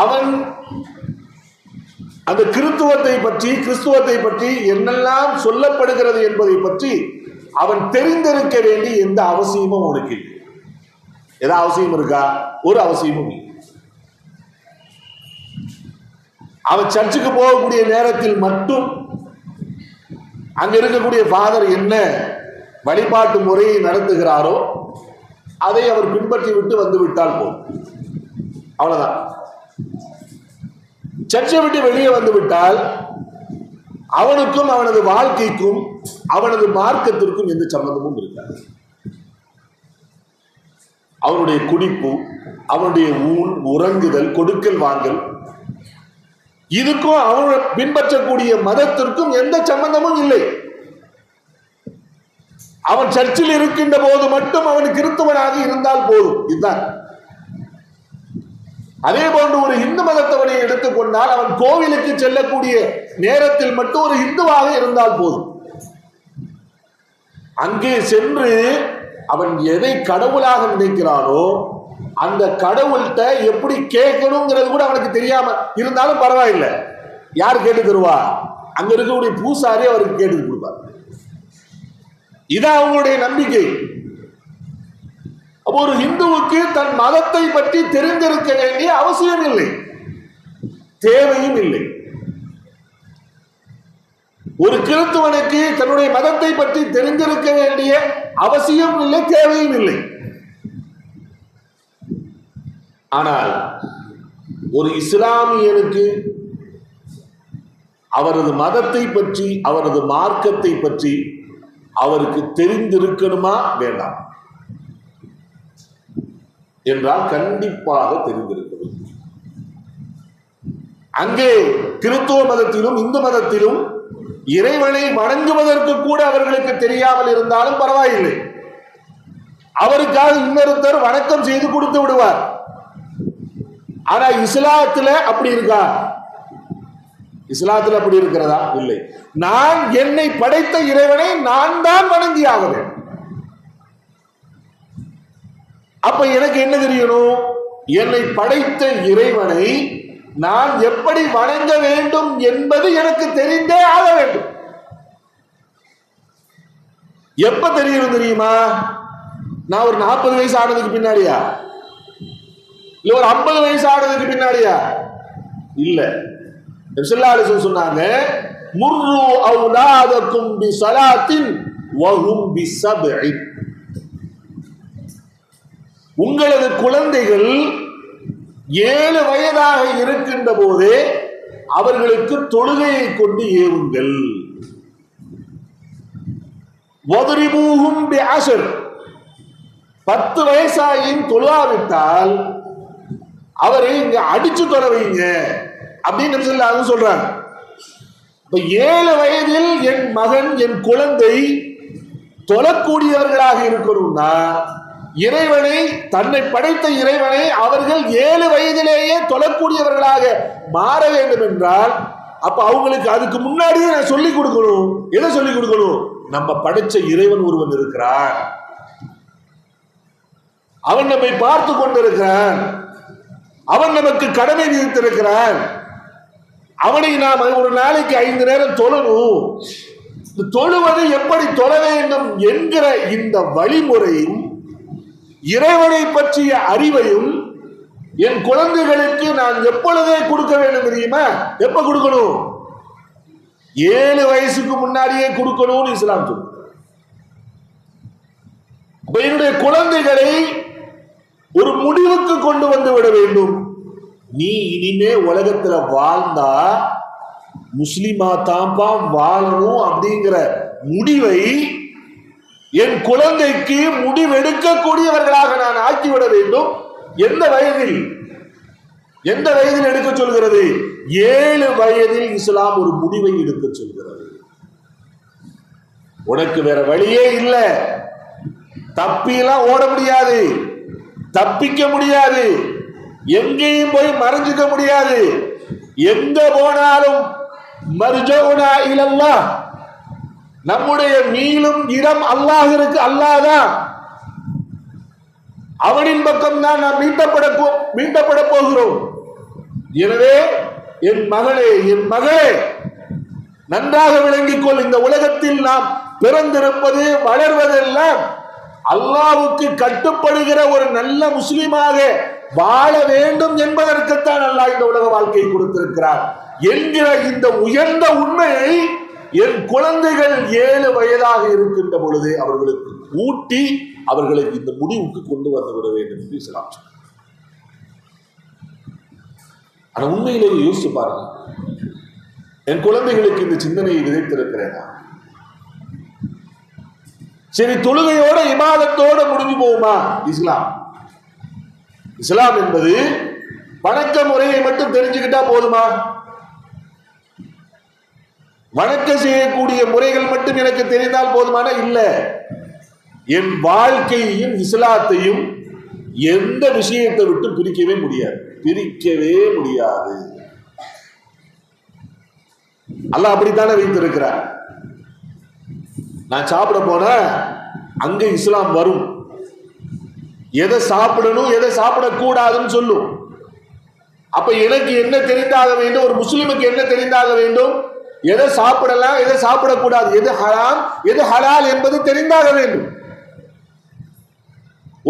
அவன் அந்த கிறிஸ்துவத்தை பற்றி என்னெல்லாம் சொல்லப்படுகிறது என்பதை பற்றி அவன் தெரிந்திருக்க வேண்டிய எந்த அவசியமும் அவனுக்கு இல்லை. ஏதாவது அவசியம் இருக்கா? ஒரு அவசியமும் இல்லை. அவன் சர்ச்சுக்கு போகக்கூடிய நேரத்தில் மட்டும் அங்க இருக்கக்கூடிய ஃபாதர் என்ன வழிபாட்டு முறையை நடத்துகிறாரோ அதை அவர் பின்பற்றி விட்டு வந்து விட்டால் போதும், அவ்வளவுதான். சர்ச்சை விட்டு வெளியே வந்து விட்டால் அவனுக்கும் அவனது வாழ்க்கைக்கும் அவனது மார்க்கத்திற்கும் எந்த சம்பந்தமும் இருக்காது. அவனுடைய குடிப்பு, அவனுடைய உறங்குதல், கொடுக்கல் வாங்கல், இதுக்கும் அவன் பின்பற்றக்கூடிய மதத்திற்கும் எந்த சம்பந்தமும் இல்லை. அவன் சர்ச்சில் இருக்கின்ற போது மட்டும் அவன் கிறிஸ்தவனாக இருந்தால் போதும், இதுதான். அதே போன்று ஒரு இந்து மதத்தவனை எடுத்துக்கொண்டால் அவன் கோவிலுக்கு செல்லக்கூடிய நேரத்தில் மட்டும் ஒரு இந்துவாக இருந்தால் போதும். அங்கே சென்று அவன் எதை கடவுளாக நினைக்கிறானோ அந்த கடவுள்கிட்ட எப்படி கேட்கணுங்கிறது கூட அவனுக்கு தெரியாம இருந்தாலும் பரவாயில்லை. யார் கேட்டு தருவா? அங்க இருக்கக்கூடிய பூசாரி அவருக்கு கேட்டு கொடுப்பார். இதான் அவங்களுடைய நம்பிக்கை. அப்போ ஒரு இந்துவுக்கு தன் மதத்தை பற்றி தெரிந்திருக்க வேண்டிய அவசியம் இல்லை, தேவையும் இல்லை. ஒரு கிறிஸ்துவனுக்கு தன்னுடைய மதத்தை பற்றி தெரிந்திருக்க வேண்டிய அவசியம் இல்லை, தேவையும் இல்லை. ஆனால் ஒரு இஸ்லாமியனுக்கு அவரது மதத்தை பற்றி, அவரது மார்க்கத்தை பற்றி அவருக்கு தெரிந்திருக்கணுமா வேண்டாம் என்றால் கண்டிப்பாக தெரிந்திருக்கிறது. அங்கே கிறிஸ்துவ மதத்திலும் இந்து மதத்திலும் இறைவனை வணங்குவதற்கு கூட அவர்களுக்கு தெரியாமல் இருந்தாலும் பரவாயில்லை. அவருக்காக இன்னொருத்தர் வணக்கம் செய்து கொடுத்து விடுவார். ஆனா இஸ்லாத்துல அப்படி இருக்கா? இஸ்லாத்துல அப்படி இருக்கிறதா? இல்லை. நான் என்னை படைத்த இறைவனை நான் தான் வணங்கி ஆக வேண்டும். அப்ப எனக்கு என்ன தெரியணும்? என்னை படைத்த இறைவனை நான் எப்படி வணங்க வேண்டும் என்பது எனக்கு தெரிந்தே ஆக வேண்டும். எப்ப தெரியணும் தெரியுமா? நான் ஒரு 40 வயசு ஆனதுக்கு பின்னாடியா? இல்ல ஒரு 50 வயசு ஆனதுக்கு பின்னாடியா? இல்ல. சொன்னாங்க, முர்ரு அவுலாதக்கும் பிஸலாத்தின் வஹும் பிஸப்இ. உங்களது குழந்தைகள் 7 வயதாக இருக்கின்ற போதே அவர்களுக்கு தொழுகையை கொண்டு ஏவுங்கள். வதுரிபூஹும் பிஅஷ்ர். 10 வயசாயின் தொழாவிட்டால் அவரை இங்க அடிச்சு தொட வைங்க அப்படின்னு சொல்றாங்க. இப்ப 7 வயதில் என் மகன், என் குழந்தை தொழக்கூடியவர்களாக இருக்கணும்னா இறைவனை, தன்னை படைத்த இறைவனை அவர்கள் 7 வயதிலேயே தொழக்கூடியவர்களாக மாற வேண்டும் என்றால் அப்ப அவங்களுக்கு அதுக்கு முன்னாடியே நான் சொல்லிக் கொடுக்கணும். எதை சொல்லிக் கொடுக்கணும்? நம்ம படைச்ச இறைவன் ஒருவன் இருக்கிறான், அவன் நம்மை பார்த்து கொண்டிருக்கிறான், அவன் நமக்கு கடமை விதித்திருக்கிறான், அவனை நாம் ஒரு நாளைக்கு 5 நேரம் தொழணும். தொழுவது எப்படி தொழ வேண்டும் என்கிற இந்த வழிமுறையும் இறைவனை பற்றிய அறிவையும் என் குழந்தைகளுக்கு நான் எப்பொழுதே கொடுக்க வேண்டும் தெரியுமா? எப்ப கொடுக்கணும்? 7 வயசுக்கு முன்னாடியே கொடுக்கணும்னு இஸ்லாம் சொல்லுது. என்னுடைய குழந்தைகளை ஒரு முடிவுக்கு கொண்டு வந்து விட வேண்டும். நீ இனிமே உலகத்துல வாழ்ந்தா முஸ்லிமா தான்ப்பா வாழணும் அப்படிங்கிற முடிவை என் குழந்தைக்கு முடிவெடுக்கக்கூடியவர்களாக நான் ஆக்கிவிட வேண்டும். எந்த வயதில் எடுக்க சொல்கிறது? 7 வயதில் இஸ்லாம் ஒரு முடிவை எடுக்க சொல்கிறது. உனக்கு வேற வழியே இல்லை. தப்பிலாம் ஓட முடியாது, தப்பிக்க முடியாது, எங்கேயும் போய் மறைஞ்சுக்க முடியாது. எங்க போனாலும் மர்ஜூனா இலல்லாஹ், நம்முடைய மீளும் இடம் அல்லாஹ் இருக்கு. அல்லாஹ் தான், அவனின் பக்கம் தான் நாம் மீட்டப்பட போகிறோம். எனவே என் மகளே, என் மகளே, நன்றாக விளங்கிக் கொள். இந்த உலகத்தில் நாம் பிறந்திருப்பது, வளர்வதெல்லாம் அல்லாஹ்வுக்கு கட்டுப்படுகிற ஒரு நல்ல முஸ்லிமாக வாழ வேண்டும் என்பதற்குத்தான் அல்லாஹ் இந்த உலக வாழ்க்கையை கொடுத்திருக்கிறார் என்கிற இந்த உயர்ந்த உண்மையை என் குழந்தைகள் 7 வயதாக இருக்கின்ற பொழுது அவர்களுக்கு ஊட்டி அவர்களுக்கு இந்த முடிவுக்கு கொண்டு வந்து விட வேண்டும் என்று இஸ்லாம் சொல்றார். ஆனா உண்மையிலேயே யோசிச்சு பாருங்க, என் குழந்தைகளுக்கு இந்த சிந்தனையை விதைத்திருக்கிறேன். சரி, தொழுகையோட இபாதத்தோட முடிஞ்சு போகுமா இஸ்லாம்? இஸ்லாம் என்பது வணக்க முறையை மட்டும் தெரிஞ்சுக்கிட்டா போதுமா? வணக்கம் செய்யக்கூடிய முறைகள் மட்டும் எனக்கு தெரிந்தால் போதுமான? இல்ல, என் வாழ்க்கையையும் இஸ்லாத்தையும் எந்த விஷயத்தை விட்டு பிரிக்கவே முடியாது. அல்லாஹ் அப்படித்தானே வைத்திருக்கிறார். நான் சாப்பிட போன அங்க இஸ்லாம் வரும். எதை சாப்பிடணும், எதை சாப்பிடக்கூடாதுன்னு சொல்லும். அப்ப எனக்கு என்ன தெரிந்தாக வேண்டும்? ஒரு முஸ்லிமுக்கு என்ன தெரிந்தாக வேண்டும்? எதை சாப்பிடலாம், எதை சாப்பிடக்கூடாது, எது ஹராம், எது ஹலால் என்பது தெரிந்தாக வேண்டும்.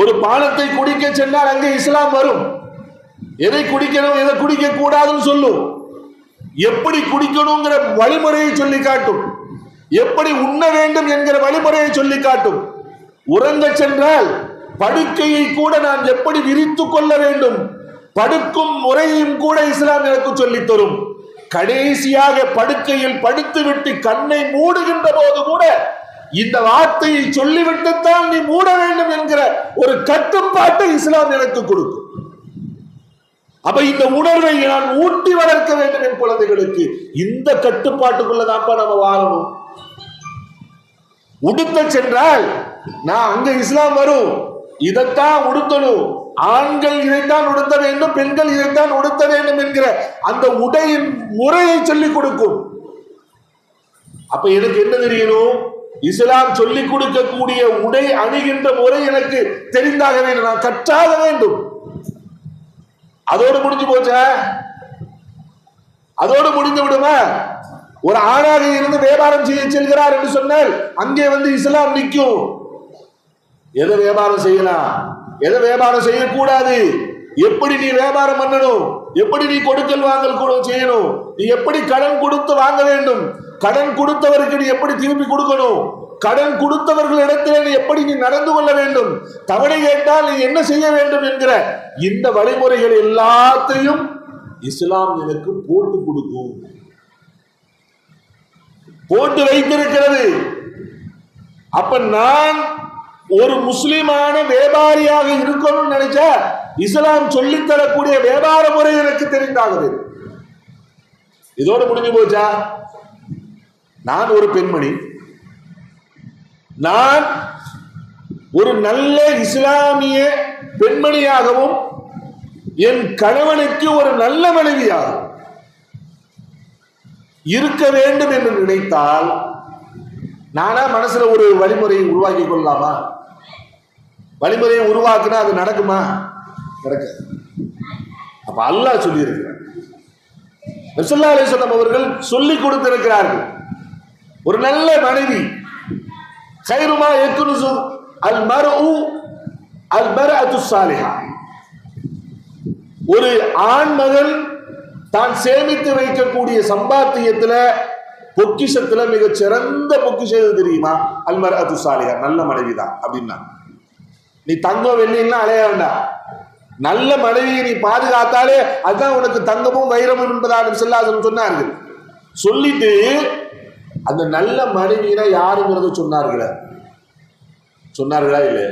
ஒரு பானத்தை குடிக்க சென்றால் அங்கே இஸ்லாம் வரும். எதை குடிக்கணும், எதை குடிக்க கூடாதுன்னு சொல்லும். எப்படி குடிக்கணுங்கிற வழிமுறையை சொல்லி காட்டும். எப்படி உண்ண வேண்டும் என்கிற வழிமுறையை சொல்லி காட்டும். உறங்க சென்றால் படுக்கையை கூட நான் எப்படி விரித்துக் கொள்ள வேண்டும், படுக்கும் முறையும் கூட இஸ்லாம் எனக்கு சொல்லித் தரும். கடைசியாக படுக்கையில் படுத்துவிட்டு கண்ணை மூடுகின்ற போது கூட இந்த வார்த்தையை சொல்லிவிட்டுத்தான் நீ மூட வேண்டும் என்கிற ஒரு கட்டுப்பாட்டை இஸ்லாம் எனக்கு கொடுக்கும். அப்ப இந்த உணர்வை நான் ஊட்டி வளர்க்க வேண்டும் என் குழந்தைகளுக்கு. இந்த கட்டுப்பாட்டுக்குள்ளதான்ப்பா நம்ம வாழணும். உடுத்த சென்றால் நான் அங்க இஸ்லாம் வரும், இதைத்தான் உடுத்தணும், ஆண்கள் இதைத்தான் உடுத்த வேண்டும், பெண்கள் இதைத்தான் உடுத்த வேண்டும் என்கிற அந்த உடையின் முறையை சொல்லிக் கொடுக்கும். அப்ப எனக்கு என்ன தெரியணும்? இஸ்லாம் சொல்லிக் கொடுக்கக்கூடிய உடை அணிகின்ற முறை எனக்கு தெரிந்தாக வேண்டும், நான் கற்றாக வேண்டும். அதோடு முடிஞ்சு போச்ச? அதோடு முடிந்து விடுமா? ஒரு ஆணாக இருந்து வியாபாரம் செய்ய செல்கிறார் என்று சொன்னால் அங்கே வந்து இஸ்லாம் நிற்கும். எதை வியாபாரம் செய்யலாம், எதை வியாபாரம் செய்யக்கூடாது, எப்படி நீ வியாபாரம் பண்ணணும், எப்படி நீ கொடுக்கல் வாங்கல் கூட செய்யணும், நீ எப்படி கடன் கொடுத்து வாங்க வேண்டும், கடன் கொடுத்தவருக்கு நீ எப்படி திருப்பி கொடுக்கணும், கடன் கொடுத்தவர்களிடத்திலே நீ எப்படி நீ நடந்து கொள்ள வேண்டும், தவணை கேட்டால் நீ என்ன செய்ய வேண்டும் என்கிற இந்த வழிமுறைகள் எல்லாத்தையும் இஸ்லாம் எனக்கு போட்டு கொடுக்கும், போட்டு வைத்திருக்கிறது. அப்ப நான் ஒரு முஸ்லிமான வியாபாரியாக இருக்கணும்னு நினைச்சா இஸ்லாம் சொல்லித்தரக்கூடிய வியாபார முறை எனக்கு தெரிந்தாகுது. இதோட முடிஞ்சு போச்சா? நான் ஒரு பெண்மணி, நான் ஒரு நல்ல இஸ்லாமிய பெண்மணியாகவும் என் கணவனுக்கு ஒரு நல்ல மனைவியாகவும் இருக்க வேண்டும் என்று நினைத்தால் நானா மனசுல ஒரு வழிமுறையை உருவாக்கி கொள்ளலாமா? வழிமுறையை உருவாக்குனா அது நடக்குமா? நடக்காது. அப்ப அல்லாஹ் சொல்லி இருக்கிறார், ஸல்லல்லாஹு அலைஹி வஸல்லம் அவர்கள் சொல்லிக் கொடுத்திருக்கிறார்கள். ஒரு நல்ல மனைவி கைருமா யகுனு அல் மர்உ அல் மர்அத்து ஸாலிஹா, ஒரு ஆண்மகன் தான் சேமித்து வைக்கக்கூடிய சம்பாத்தியத்துல பொக்கிஷத்துல மிகச் சிறந்த பொக்கிஷம் எது தெரியுமா? அல்மர்அத்து சாலிஹா, நல்ல மனைவிதான் அப்படின்னா. நீ தங்கம் வெள்ளின்னா அலைய வேண்டாம், நல்ல மனைவியை நீ பாதுகாத்தாலே அதுதான் உனக்கு தங்கமும் வைரமும் என்பதாக ஸல்லல்லாஹு சொன்னார்கள். சொல்லிட்டு அந்த நல்ல மனைவியினா யாருங்கிறத சொன்னார்களா இல்லையா?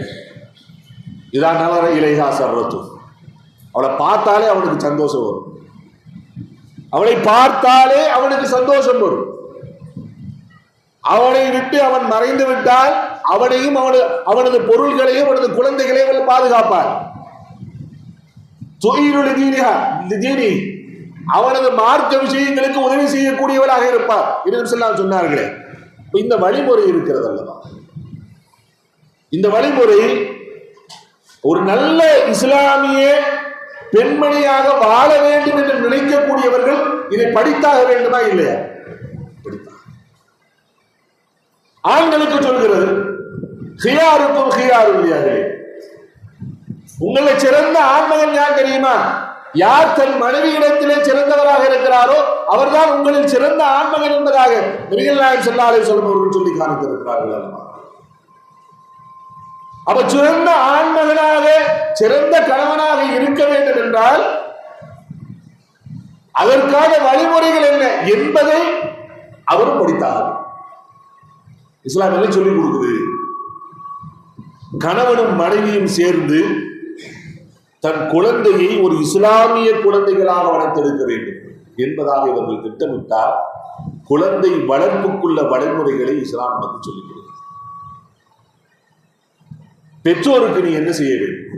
இதான் நவர இலைஹா சர்வத்து, அவளை பார்த்தாலே அவனுக்கு சந்தோஷம் வரும், அவளை பார்த்தாலே அவனுக்கு சந்தோஷம் வரும். அவனை விட்டு அவன் மறைந்து விட்டால் அவனையும் அவனது பொருள்களையும் அவனது குழந்தைகளையும் அவள் பாதுகாப்பார். அவனது மார்க்க விஷயங்களுக்கு உதவி செய்யக்கூடியவளாக இருப்பார் என்று சொன்னார்களே. இந்த வழிமுறை இருக்கிறது அல்லவா? இந்த வழிமுறை ஒரு நல்ல இஸ்லாமிய பெண்மணியாக வாழ வேண்டும் என்று நினைக்கக்கூடியவர்கள் இதை படித்தாக வேண்டுமா இல்லையா? ஆண்களுக்கு சொல்கிறது, ஹியாருக்கும் ஹியாருல்லியார்களே, உங்களை சிறந்த ஆண்மகன் யார் தெரியுமா? யார் தன் மனைவியிடத்திலே சிறந்தவராக இருக்கிறாரோ அவர்தான் உங்களில் சிறந்த ஆண்மகன் என்பதாக நபிகள் நாயகம் ஸல்லல்லாஹு அலைஹி வஸல்லம் அவர்கள் சொல்லி காண்பித்திருக்கிறார்கள் அல்லவா? அப்ப சிறந்த ஆண்மகனாக சிறந்த கணவனாக இருக்க வேண்டும் என்றால் அதற்கான வழிமுறைகள் என்ன என்பதை அவரும் படித்தார். இஸ்லாம் என்ன சொல்லிக் கொடுக்குது? கணவனும் மனைவியும் சேர்ந்து தன் குழந்தையை ஒரு இஸ்லாமிய குழந்தைகளாக வளர்த்தெடுக்க வேண்டும் என்பதாக இவர்கள் திட்டமிட்டால் குழந்தை வளர்ப்புக்குள்ள வழிமுறைகளை இஸ்லாம் நமக்கு சொல்லிக் கொடுக்கிறது. பெற்றோருக்கு நீ என்ன செய்ய வேண்டும்?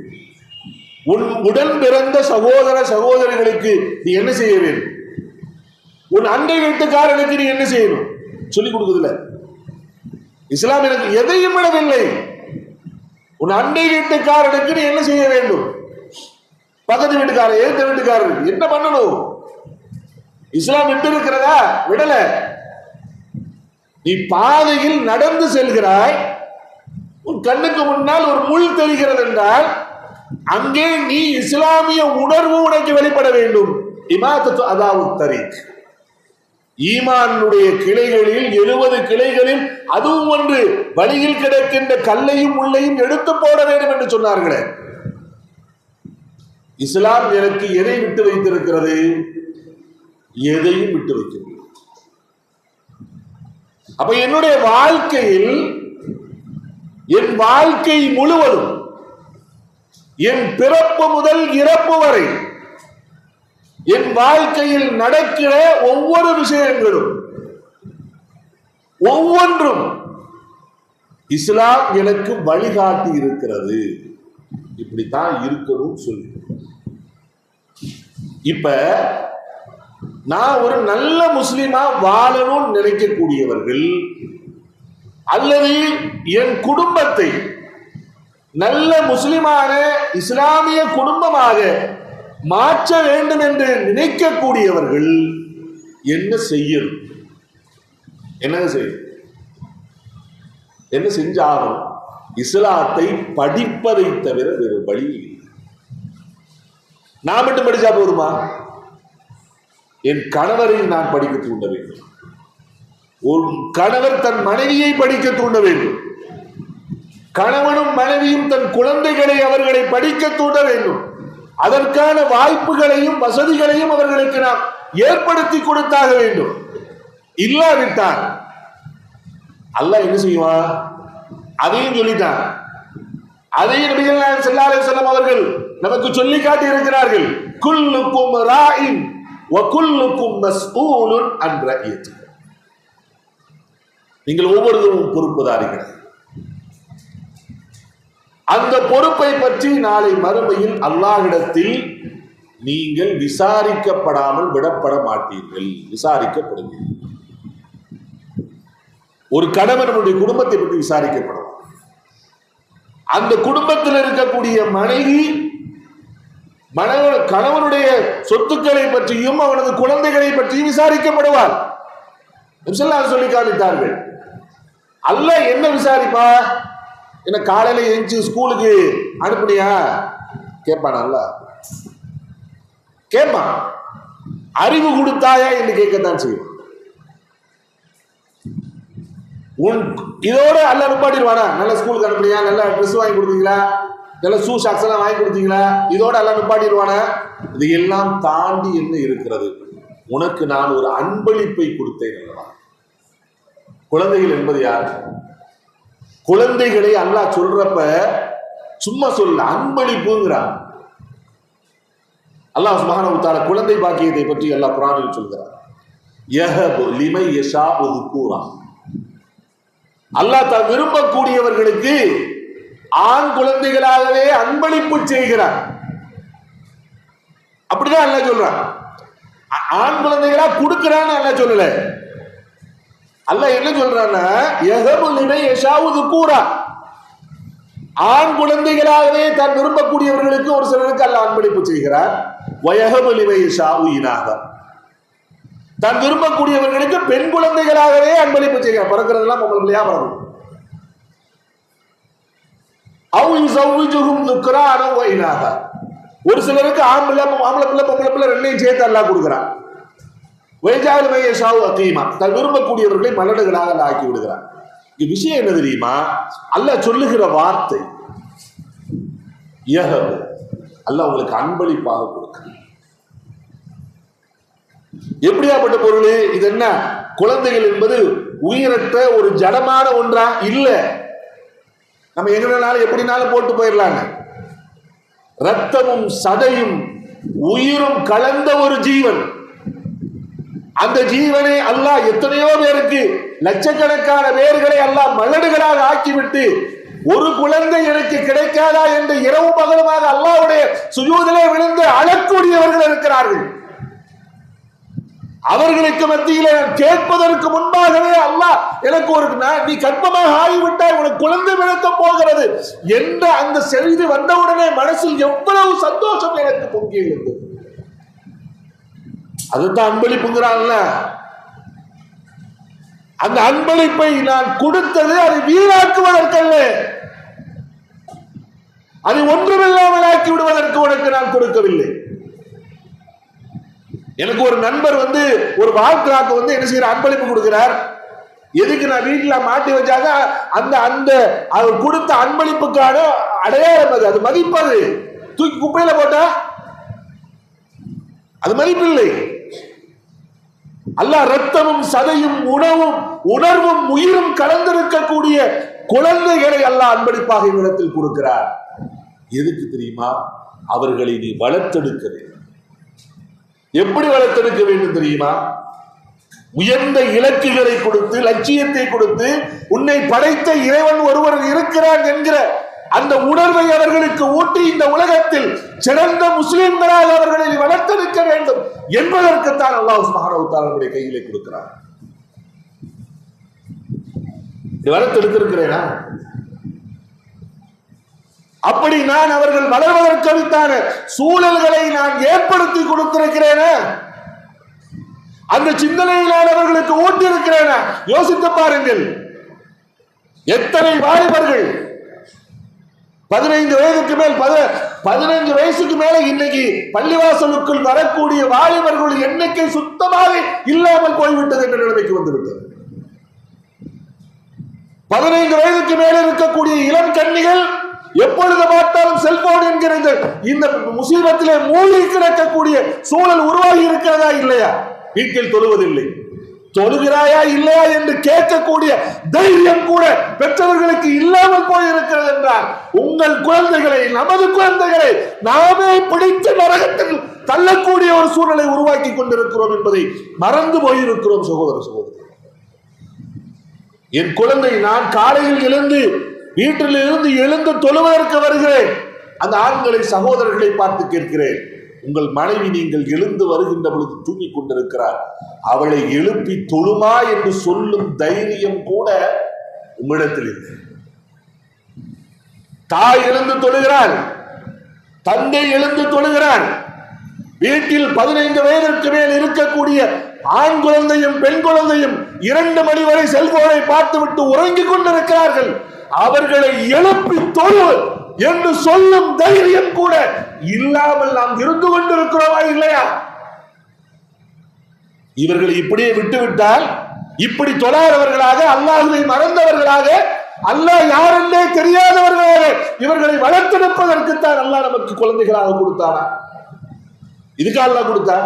உன் உடன் பிறந்த சகோதர சகோதரிகளுக்கு நீ என்ன செய்ய வேண்டும்? உன் அண்டை வீட்டுக்காரனுக்கு நீ என்ன செய்யணும் சொல்லிக் கொடுக்குதுல இஸ்லாம். எனக்கு எதையும் விடவில்லை. உன் அண்டை வீட்டுக்காரனுக்கு நீ என்ன செய்ய வேண்டும்? பக்கத்து வீட்டுக்காரர் ஏத்த வீட்டுக்காரர் என்ன பண்ணணும்? இஸ்லாம் விட்டு இருக்கிறதா? விடல. நீ பாதையில் நடந்து செல்கிறாய், உன் கண்ணுக்கு முன்னால் ஒரு முள் தெரிகிறது என்றால் அங்கே நீ இஸ்லாமிய உணர்வு உனக்கு வெளிப்பட வேண்டும். இமாதத்து அதாவுத் தரீக், ஈமானுடைய கிளைகளில் 70 கிளைகளில் அதுவும் ஒன்று, வழியில் கிடக்கின்ற கல்லையும் முள்ளையும் எடுத்து போட வேண்டும் என்று சொன்னார்களே. இஸ்லாம் எனக்கு எதை விட்டு வைத்திருக்கிறது? எதையும் விட்டு வைக்கிறது. அப்ப என்னுடைய வாழ்க்கையில் என் வாழ்க்கை முழுவதும் என் பிறப்பு முதல் இறப்பு வரை என் வாழ்க்கையில் நடக்கிற ஒவ்வொரு விஷயங்களும் ஒவ்வொன்றும் இஸ்லாம் எனக்கு வழிகாட்டி இருக்கிறது. இப்படித்தான் இருக்கணும் சொல்லி. இப்ப நான் ஒரு நல்ல முஸ்லிமா வாழணும்னு நினைக்கக்கூடியவர்கள் அல்லது என் குடும்பத்தை நல்ல முஸ்லிமான இஸ்லாமிய குடும்பமாக மாற்ற வேண்டும் என்று நினைக்கக்கூடியவர்கள் என்ன செய்யணும்? என்ன செஞ்சாலும் இஸ்லாத்தை படிப்பதை தவிர வேறு வழி இல்லை. நான் மட்டும் படிச்சா போதுமா? என் கணவரை நான் படிக்க தூண்ட வேண்டும். ஒரு கணவர் தன் மனைவியை படிக்க தூண்ட வேண்டும். கணவனும் மனைவியும் தன் குழந்தைகளை அவர்களை படிக்க தூண்ட வேண்டும். அதற்கான வாய்ப்புகளையும் வசதிகளையும் அவர்களுக்கு நாம் ஏற்படுத்தி கொடுத்தாக வேண்டும். இல்லாவிட்டால் அல்லாஹ் என்ன செய்வான்? அதையும் சொல்லிட்டான். அதையும் நபிகள் நாயகம் ஸல்லல்லாஹு அலைஹி வஸல்லம் அவர்கள் நமக்கு சொல்லி காட்டி இருக்கிறார்கள். குல்லுக்கும் ராயின் வ குல்லுக்கும் மஸ்ஊலுன் அன் ரஇயத்தி. நீங்கள் ஒவ்வொருவரும் பொறுப்புதாரிகள். அந்த பொறுப்பை பற்றி நாளை மறுமையில் அல்லாஹ்விடத்தில் நீங்கள் விசாரிக்கப்படாமல் விடப்பட மாட்டீர்கள். விசாரிக்கப்படுவீர்கள். ஒரு கணவனுடைய குடும்பத்தை பற்றி விசாரிக்கப்படும். அந்த குடும்பத்தில் இருக்கக்கூடிய மனைவி கணவனுடைய சொத்துக்களை பற்றியும் அவனது குழந்தைகளை பற்றியும் விசாரிக்கப்படுவார். சொல்லி காமித்தார்கள். அல்லாஹ் என்ன விசாரிப்பா? என்ன காலையில எழுந்து ஸ்கூலுக்கு அனுப்புனியா கேட்பான். அல்ல கேட்பான். அறிவு கொடுத்தாயா என்று கேட்கத்தான் செய்யும். இதோட அல்ல நிப்பாட்டிடுவானா? நல்ல ஸ்கூலுக்கு அனுப்புறீங்க, நல்ல ட்ரெஸ் வாங்கி கொடுத்தீங்களா, நல்ல ஷூ ஷாக்ஸ் எல்லாம் வாங்கி கொடுத்தீங்களா, இதோட அல்ல நிப்பாட்டிடுவானா? இது எல்லாம் தாண்டி என்ன இருக்கிறது? உனக்கு நான் ஒரு அன்பளிப்பை கொடுத்தேன் அல்லவா? குழந்தைகள் என்பது யார்? குழந்தைகளை அல்லாஹ் சொல்றப்ப சும்மா சொல்ல, அன்பளிப்புங்கிறான். அல்லாஹ் சுப்ஹானஹு வ தஆலா குழந்தை பாக்கியத்தை பற்றி அல்லாஹ் குர்ஆனில் சொல்கிறார். யஹபு லிமை யஷாஉ ذுகூரா. அல்லாஹ் தான் விரும்பக்கூடியவர்களுக்கு ஆண் குழந்தைகளாகவே அன்பளிப்பு செய்கிறார். அப்படிதான் அல்லாஹ் சொல்றான். ஆண் குழந்தைகளா கொடுக்கிறான்னு அல்லாஹ் சொல்லல. அல்லாஹ் என்ன சொல்றான்னா, யஹபு லிமை யஷாஉ ذுகூரா. ஆண் குழந்தைகளாகவே தான் விரும்பக்கூடியவர்களுக்கு ஒரு சிலருக்கு அல்லாஹ் அன்பளிப்பு செய்கிறார். வயஹபு லிமை யஷாஉ இனாதா. தான் விரும்பக்கூடியவர்களுக்கு பெண் குழந்தைகளாகவே அன்பளிப்பு செய்கிறார். பிறக்கிறதெல்லாம் பொம்பளை பிள்ளையா பிறக்கும். அவ் யுஸவ்விஜுஹும் ذுக்ரான வ இனாதா. ஒரு சிலருக்கு ஆம்பளை பிள்ளை பொம்பளை பிள்ளை ரெண்டையும் சேர்த்து அல்லாஹ் கொடுக்கிறான். வயஜாலு மை யஷாஉ அகீமா. தான் விரும்பக்கூடியவர்களை மலடுகளாக அல்லாஹ் ஆக்கி விடுகிறான். விஷயம் என்ன தெரியுமா? அல்லாஹ் சொல்லுகிற வார்த்தை யஹபு. அல்லாஹ் உங்களுக்கு அன்பளிப்பாக கொடுக்க. எப்படியாப்பட்ட பொருள் இது? என்ன? குழந்தைகள் என்பது உயிரற்ற ஒரு ஜடமான ஒன்றா? இல்ல. நம்ம எங்கனாலும் எப்படினாலும் போட்டு போயிடலாங்க. ரத்தமும் சதையும் உயிரும் கலந்த ஒரு ஜீவன். அந்த ஜீவனை அல்லாஹ் எத்தனையோ பேருக்கு, லட்சக்கணக்கான பேர்களை அல்லாஹ் மலடுகளாக ஆக்கிவிட்டு, ஒரு குழந்தை எனக்கு கிடைக்காதா என்று இரவு பகலுமாக அல்லாஹ்வுடைய சுஜூதிலே விழுந்து அழக்கூடியவர்கள் இருக்கிறார்கள். அவர்களுக்கு மத்தியிலே கேட்பதற்கு முன்பாகவே அல்லாஹ் எனக்கு ஒரு நீ கர்ப்பமாக ஆகிவிட்டாய், உனக்கு குழந்தை பிறக்க போகிறது என்ற அந்த செய்தி வந்தவுடனே மனசில் எவ்வளவு சந்தோஷம் எனக்கு பொங்கி இருந்தது. அதுதான் அன்பளிப்புங்கிறான்ல. அந்த அன்பளிப்பை நான் கொடுத்தது அதை வீணாக்குவதற்கல்ல, அதை ஒன்றுமில்லாமல் ஆக்கி விடுவதற்கு உனக்கு நான் கொடுக்கவில்லை. எனக்கு ஒரு நண்பர் ஒரு வாழ்க்கைக்கு என்ன செய்யற, அன்பளிப்பு கொடுக்கிறார். எதுக்கு? நான் வீட்டுல மாட்டி வச்சாங்க அந்த அந்த அவர் கொடுத்த அன்பளிப்புக்கான அடையாளம் அது. அது மதிப்பது. தூக்கி குப்பையில போட்டா அது மதிப்பில்லை. அல்லாஹ் ரத்தமும் சதையும் உணர்வும் உயிரும் கலந்திருக்கக்கூடிய குழந்தைகளை அல்லாஹ் அன்பளிப்பாக இடத்தில் கொடுக்கிறார். எதுக்கு தெரியுமா? அவர்களை நீ வளர்த்தெடுக்க வேண்டும். எப்படி வளர்த்தெடுக்க வேண்டும் தெரியுமா? உயர்ந்த இலக்குகளை கொடுத்து, லட்சியத்தை கொடுத்து, உன்னை படைத்த இறைவன் ஒருவர் இருக்கிறான் என்கிற அந்த உணர்வை அவர்களுக்கு ஊட்டி இந்த உலகத்தில் சிறந்த முஸ்லிம்களாக அவர்களை வளர்த்தெடுக்க வேண்டும் என்பதற்குத்தான் அல்லாஹ் சுப்ஹானஹு வ தஆலா கையிலே கொடுக்கிறார். வளர்த்தெடுத்திருக்கிறேனா? அப்படி நான் அவர்கள் வளர்வதற்கான சூழல்களை நான் ஏற்படுத்தி கொடுத்திருக்கிறேனா? அந்த சிந்தனையை நான் அவர்களுக்கு ஊட்டி இருக்கிறேனா? யோசித்து பாருங்கள். எத்தனை வாலிபர்கள் 15 வயதுக்கு மேல் 15 வயசுக்கு மேல இன்னைக்கு பள்ளிவாசலுக்குள் வரக்கூடிய வாலிபர்கள் எண்ணிக்கை சுத்தமாக இல்லாமல் போய்விட்டது என்ற நிலைமைக்கு வந்துவிட்டது. 15 வயதுக்கு மேல இருக்கக்கூடிய இளம் கன்னிகள் எப்பொழுது பார்த்தாலும் செல்போன் என்கிற இந்த முசீபத்திலே மூழ்கி கிடக்கக்கூடிய சூழல் உருவாகி இருக்கிறதா இல்லையா? வீட்டில் தொழுவதில்லை, தொழுகிறாயா இல்லையா என்று கேட்கக்கூடிய தைரியம் கூட பெற்றவர்களுக்கு இல்லாமல் போயிருக்கிறது என்றால், உங்கள் குழந்தைகளை, நமது குழந்தைகளை நாமே பிடித்து நரகத்தில் தள்ளக்கூடிய ஒரு சூழலை உருவாக்கி கொண்டிருக்கிறோம் என்பதை மறந்து போயிருக்கிறோம். சகோதர சகோதரி, என் குழந்தை, நான் காலையில் வீட்டில் இருந்து எழுந்து தொழுவதற்கு வருகிறேன். அந்த ஆண்களை, சகோதரர்களை பார்த்து கேட்கிறேன், உங்கள் மனைவி நீங்கள் எழுந்து வருகின்ற பொழுது தூங்கிக் கொண்டிருக்கிறார், அவளை எழுப்பி தொழுமா என்று சொல்லும் தைரியம் கூட உம்மிடத்தில் இல்லை. தாய் எழுந்து தொழுகிறார், தந்தை எழுந்து தொழுகிறார். வீட்டில் 15 வயதிற்கு மேல் இருக்கக்கூடிய ஆண் குழந்தையும் பெண் குழந்தையும் 2 மணி வரை செல்போனை பார்த்துவிட்டு உறங்கிக் கொண்டிருக்கிறார்கள். அவர்களை எழுப்பி தொழு என்று சொல்லும் தைரியம் கூட இல்லாமல் நாம் இருந்து கொண்டிருக்கிறோமா இல்லையா? இவர்களை இப்படியே விட்டுவிட்டால், இப்படி தொழாதவர்களாக, அல்லாஹ்வை மறந்தவர்களாக, அல்லாஹ் யாரென்றே தெரியாதவர்களாக இவர்களை வளர்த்தெடுப்பதற்குத்தான் அல்லாஹ் நமக்கு குழந்தைகளாக கொடுத்தானா? இதுக்கு அல்லாஹ் கொடுத்தா?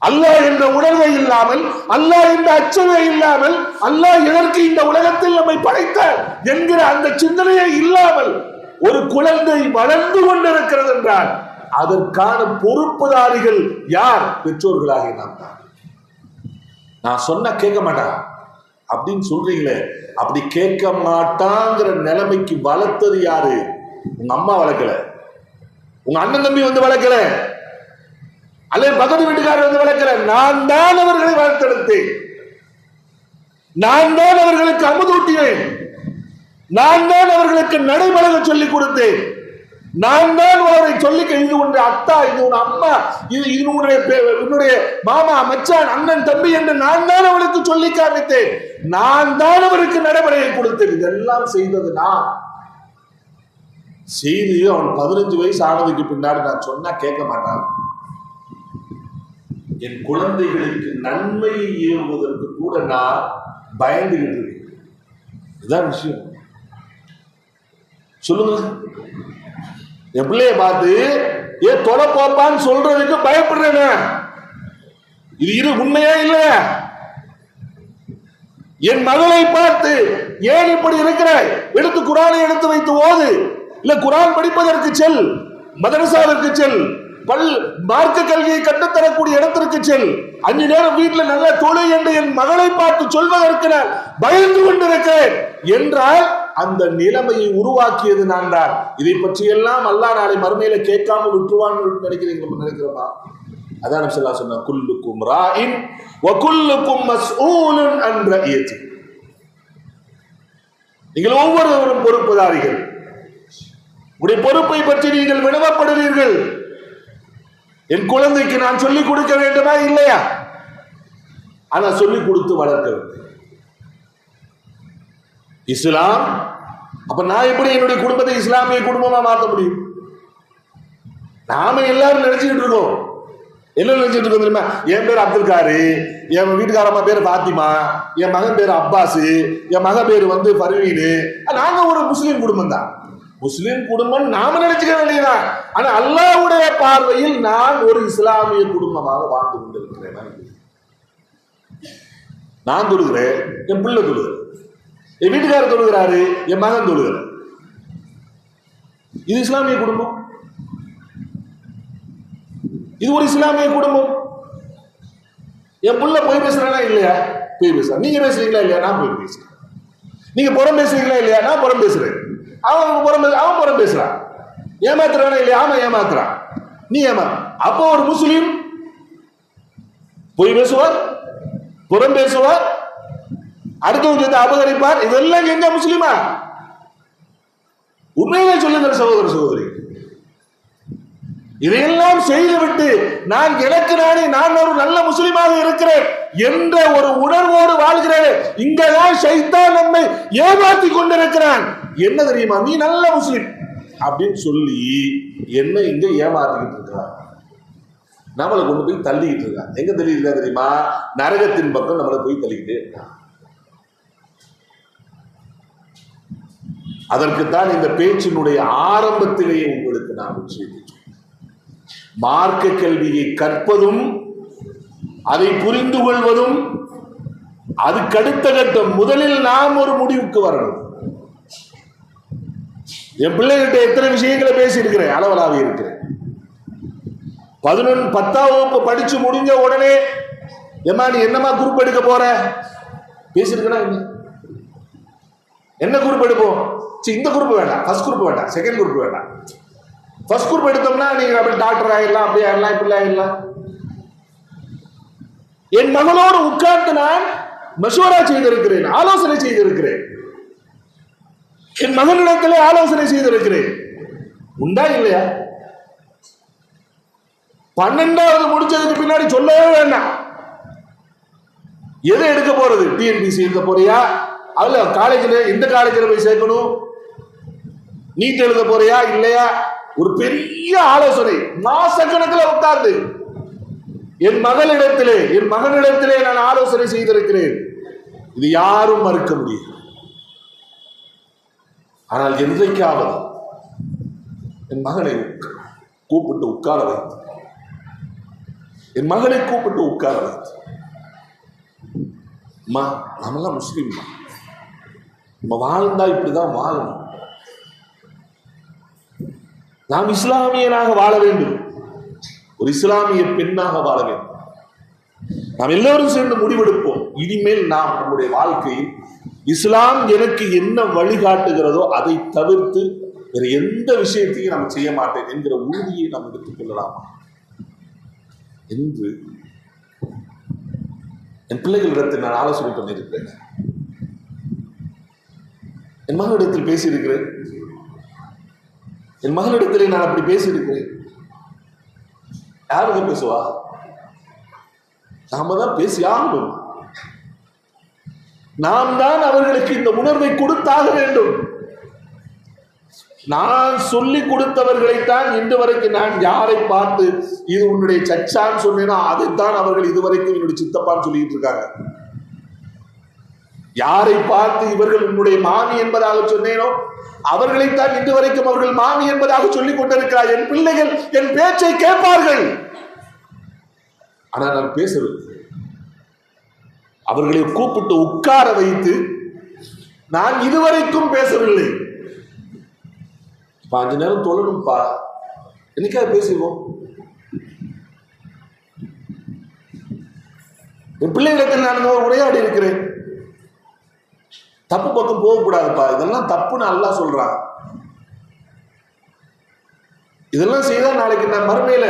அல்லாஹ் என்ற உணர்வை இல்லாமல், அல்லாஹ் என்ற அச்சமே இல்லாமல், அல்லாஹ் எதற்கு இந்த உலகத்தில் நம்மை படைத்தார் என்கிற அந்த சிந்தனையே இல்லாமல் ஒரு குழந்தை வளர்ந்து கொண்டிருக்கிறது என்றால் அதற்கான பொறுப்புதாரிகள் யார்? பெற்றோர்களாகிய நாம் தான். நான் சொன்ன கேட்க மாட்டான் அப்படின்னு சொல்றீங்களே, அப்படி கேட்க மாட்டாங்கிற நிலைமைக்கு வளர்த்தது யாரு? உங்க அம்மா வளர்க்கல, உங்க அண்ணன் தம்பி வந்து வளர்க்கல, அல்லது பக்கத்து வீட்டுக்காரர் வந்து வளர்க்கல. நான் தான் அவர்களை வளர்த்தெடுத்தேன், நான் தான் அவர்களுக்கு அமுதூட்டினேன், நான் தான் அவர்களுக்கு நடைபழக சொல்லிக் கொடுத்தேன், நான் தான் அவரை சொல்லி, இது உன்னுடைய அத்தா, இது உன் அம்மா, இது உன்னுடைய மாமா, மச்சான், அண்ணன், தம்பி என்று நான் தான் அவளுக்கு சொல்லி காமித்தேன், நான் தான் அவருக்கு நடைமுறையை கொடுத்தேன். இதெல்லாம் செய்தது நான். செய்து அவன் 15 வயசு ஆனதுக்கு பின்னாடி நான் சொன்னா கேட்க மாட்டான். என் குழந்தைகளுக்கு நன்மையை ஏறுவதற்கு கூட நான் பயந்துகிட்டு இருக்கேன். இதுதான் விஷயம். சொல்லுங்க, என் பிள்ளைய பார்த்து ஏன் தொலை போப்பான்னு சொல்றதுக்கு பயப்படுறேன். இது உண்மையா இல்லையா? என் மகளை பார்த்து ஏன் இப்படி இருக்கிறாய், எடுத்து குரானை எடுத்து வைத்து ஓது, இல்ல குரான் படிப்பதற்கு செல், மதரசாவிற்கு செல், மார்க்க கல்வியை கற்றுத்தரக்கூடிய இடத்திற்கு செல், 5 நேரம் வீட்டில் நல்ல தொழு என்று என் மகளை பார்த்து சொல்வதற்கு நான் பயந்து கொண்டிருக்கிறேன் என்றால் அந்த நிலைமையை உருவாக்கியது நான் தான். இதை பற்றி எல்லாம் அல்லாஹ் நாளை மறுமையில கேட்காம விட்டுருவான்னு நினைக்கிறோமா? அதான் நபி ஸல்லல்லாஹு அலைஹி வஸல்லம், குல்லுக்கும் ராஇன் வ குல்லுக்கும் மஸ்ஊலுன் அன் ரஇயதி. நீங்கள் ஒவ்வொருவரும் பொறுப்புதாரிகள். உடைய பொறுப்பை பற்றி நீங்கள் வினவப்படுவீர்கள். என் குழந்தைக்கு நான் சொல்லிக் கொடுக்க வேண்டுமா இல்லையா? ஆனா சொல்லிக் கொடுத்து வளர்க்க வேண்டும். இஸ்லாம். அப்ப நான் எப்படி என்னுடைய குடும்பத்தை இஸ்லாமிய குடும்பமா மாற்ற முடியும்? நாம எல்லாரும் நினைச்சுக்கிட்டு இருக்கோம். என்ன நினைச்சிட்டு இருக்கோம் தெரியுமா? என் பேர் அப்துல் காரு, என் வீட்டுக்காரம்மா பேர் பாத்திமா, என் மகன் பேர் அப்பாஸ், என் மகன் பேர் வந்து பர்வீனு. நாங்க ஒரு முஸ்லீம் குடும்பம் தான். முஸ்லிம் குடும்பம் நாம நினைச்சுக்க வேண்டியதான். ஆனா அல்லாஹ்வுடைய பார்வையில் நான் ஒரு இஸ்லாமிய குடும்பமாக வாழ்ந்து கொண்டிருக்கிறேன். நான் தொழுகிறேன், என் பிள்ளை தொழுகிறேன், என் வீட்டுக்காரர் தொழுகிறாரு, என் மகன் தொழுகிறார். இது இஸ்லாமிய குடும்பம். இது ஒரு இஸ்லாமிய குடும்பம். என் புள்ள போய் பேசுறானா இல்லையா? போய் பேசுறான். நீங்க பேசுறீங்களா இல்லையா? நான் போய் பேசுறேன். நீங்க புறம் பேசுறீங்களா இல்லையா? நான் புறம் பேசுறேன். அவன் புறம் பேசுறான். ஏமாத்துறானா இல்லையா? ஆமா ஏமாத்துறான். நீ ஏமா. அப்போ ஒரு முஸ்லீம் போய் பேசுவார், புறம் பேசுவார், அடுத்தவங்க அபகரிப்பார். இதெல்லாம் எங்க முஸ்லீமா? உண்மையிலே சொல்லுங்க சகோதர சகோதரி. இதையெல்லாம் செய்துவிட்டு நான் எனக்கு நானே நான் ஒரு நல்ல முஸ்லிமாக இருக்கிறேன் என்ற ஒரு உணர்வோடு வாழ்கிறேன். இங்கதான் ஷைத்தான் நம்மை ஏமாத்தி கொண்டிருக்கிறான். என்ன தெரியுமா? நீ நல்ல முஸ்லிம் அப்படின்னு சொல்லி என்ன இங்க ஏமாத்திக்கிட்டு இருக்கிறான். நம்மளை கொண்டு போய் தள்ளிக்கிட்டு இருக்கான். எங்க தள்ளிட்டு தெரியுமா? நரகத்தின் பக்கம் நம்மளை போய் தள்ளிக்கிட்டு இருக்கான். அதற்குத்தான் இந்த பேச்சினுடைய ஆரம்பத்திலேயே உங்களுக்கு நான் செய்தேன். மார்க்க கல்வியை கற்பதும் அதை புரிந்து கொள்வதும் அதுக்கு அடுத்த கட்டம். முதலில் நாம் ஒரு முடிவுக்கு வரணும். என் பிள்ளைகிட்ட எத்தனை விஷயங்களை பேசி இருக்கிறேன், அளவலாவி இருக்கிறேன். 10ஆம் வகுப்பு படிச்சு முடிஞ்ச உடனே ஏமா நீ என்னமா குரூப் எடுக்க போற பேசிருக்கா? என்ன குரூப் எடுப்போம்? இந்த குரூப் வேண்டாம், ஃபர்ஸ்ட் குரூப் வேண்டாம், செகண்ட் குரூப் வேண்டாம். ஃபர்ஸ்ட் குரூப் எடுத்தோம்னா நீங்க அப்படி டாக்டர் ஆயிடலாம், அப்படி ஆயிடலாம், இப்படி ஆயிடலாம். என் மகளோடு உட்கார்ந்து நான் மசூரா செய்திருக்கிறேன், ஆலோசனை செய்திருக்கிறேன். என் மகனிடத்திலே ஆலோசனை செய்திருக்கிறேன். உண்டா இல்லையா? 12வது முடிச்சதுக்கு பின்னாடி சொல்லவே வேண்டாம். எதை எடுக்க போறது? டிஎன்பிசி எடுக்க போறியா? அதுல காலேஜ்ல எந்த காலேஜ்ல போய் சேர்க்கணும், நீட் எழுத போறியா இல்லையா, ஒரு பெரிய ஆலோசனை மாசக்கணக்கில் உட்கார்ந்து என் மகனிடத்திலே நான் ஆலோசனை செய்திருக்கிறேன். இது யாரும் மறுக்க முடியும். ஆனால் என்றைக்காவது என் மகனை கூப்பிட்டு உட்கார வைத்து, என் மகனை கூப்பிட்டு உட்கார வைத்து, அம்மா நம்மெல்லாம் முஸ்லீம், நம்ம வாழ்ந்தா இப்படிதான் வாழணும், நாம் இஸ்லாமியனாக வாழ வேண்டும், ஒரு இஸ்லாமிய பெண்ணாக வாழ வேண்டும், நாம் எல்லோரும் சேர்ந்து முடிவெடுப்போம், இனிமேல் நாம் நம்முடைய வாழ்க்கையில் இஸ்லாம் எனக்கு என்ன வழிகாட்டுகிறதோ அதை தவிர்த்து வேற எந்த விஷயத்தையும் நாம் செய்ய மாட்டேன் என்கிற உறுதியை நாம் எடுத்துக் கொள்ளலாமா என்று என் பிள்ளைகளிடத்தில் நான் ஆலோசனை பண்ணியிருக்கிறேன். என் மகளிடத்தில் பேசியிருக்கிறேன். என் மகளிடத்திலே நான் அப்படி பேசியிருக்கிறேன். யாருங்க பேசுவா? நாம தான் பேசி ஆகணும். நாம் தான் அவர்களுக்கு இந்த உணர்வை கொடுத்தாக வேண்டும். நான் சொல்லிக் கொடுத்தவர்களைத்தான் இன்று வரைக்கும் நான் யாரை பார்த்து இது உன்னுடைய சச்சான்னு சொன்னேனோ அதைத்தான் அவர்கள் இதுவரைக்கும் என்னுடைய சித்தப்பான்னு சொல்லிட்டு இருக்காங்க. யாரை பார்த்து இவர்கள் உன்னுடைய மாமி என்பதாக சொன்னேனோ அவர்களைத்தான் இன்று வரைக்கும் அவர்கள் மாமி என்பதாக சொல்லிக் கொண்டிருக்கிறார். என் பிள்ளைகள் என் பேச்சை கேட்பார்கள். ஆனால் நான் பேசவில்லை. அவர்களை கூப்பிட்டு உட்கார வைத்து நான் இதுவரைக்கும் பேசவில்லை. 5 நேரம் தொழணும்பா, என்னைக்காக பேசுவோம். என் பிள்ளைகளிடத்தில் நான் உரையாடி இருக்கிறேன். தப்பு பக்கம் போகக்கூடாதுப்பா, இதெல்லாம் தப்புன்னு அல்லாஹ் சொல்றான். இதெல்லாம் செய்தால் நாளைக்கு நான் மறுமையில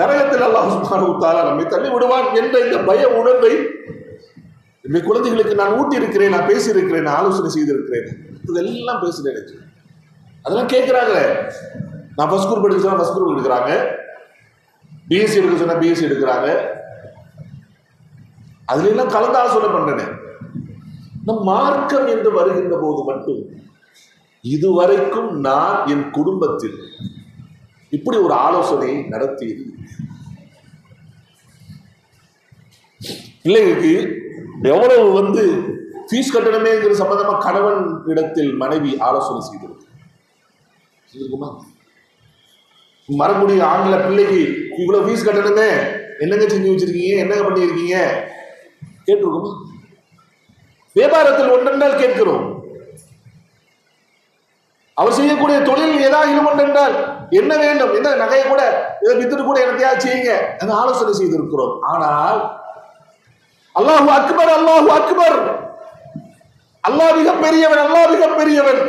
நரகத்தில் அல்லாஹ் சுப்ஹானஹு வ தஆலா நம்மை தள்ளி விடுவான் என்ற இந்த பய உணர்வை என்னுடைய குழந்தைகளுக்கு நான் ஊட்டி இருக்கிறேன், நான் பேசியிருக்கிறேன், நான் ஆலோசனை செய்திருக்கிறேன். இதெல்லாம் பேசுறேன். அதெல்லாம் கேட்கிறாங்க. நான் ஃபர்ஸ்ட் குரூப் எடுக்க சொன்னா ஃபர்ஸ்ட் குரூப் எடுக்கிறாங்க, பிஎஸ்சி எடுக்க சொன்னா பிஎஸ்சி எடுக்கிறாங்க. அதுல எல்லாம் கலந்து ஆலோசனை பண்றேன். நம் மார்க்கம் என்று வருகின்ற போது மட்டும் இதுவரைக்கும் நான் என் குடும்பத்தில் இப்படி ஒரு ஆலோசனை நடத்தி பிள்ளைகளுக்கு எவ்வளவு ஃபீஸ் கட்டணமேங்கிற சம்பந்தமா கணவன் இடத்தில் மனைவி ஆலோசனை செய்திருக்குமா? மறுபடி ஆண்களை பிள்ளைக்கு இவ்வளவு ஃபீஸ் கட்டணமே, என்னங்க செஞ்சு வச்சிருக்கீங்க, என்னங்க பண்ணியிருக்கீங்க கேட்டிருக்குமா? வியாபாரத்தில் ஒன்றென்றால் கேட்கிறோம். அவர் செய்யக்கூடிய தொழில் ஏதாவது ஒன்றென்றால் என்ன வேண்டும், என்ன நகையை கூட இதை வித்துட்டு கூட எனக்கையாக செய்யுங்க அந்த ஆலோசனை செய்திருக்கிறோம். ஆனால் அல்லாஹு அக்பர், அல்லாஹு அக்பர், அல்லாஹ் மிக பெரியவன், அல்லாஹ் மிக பெரியவன்,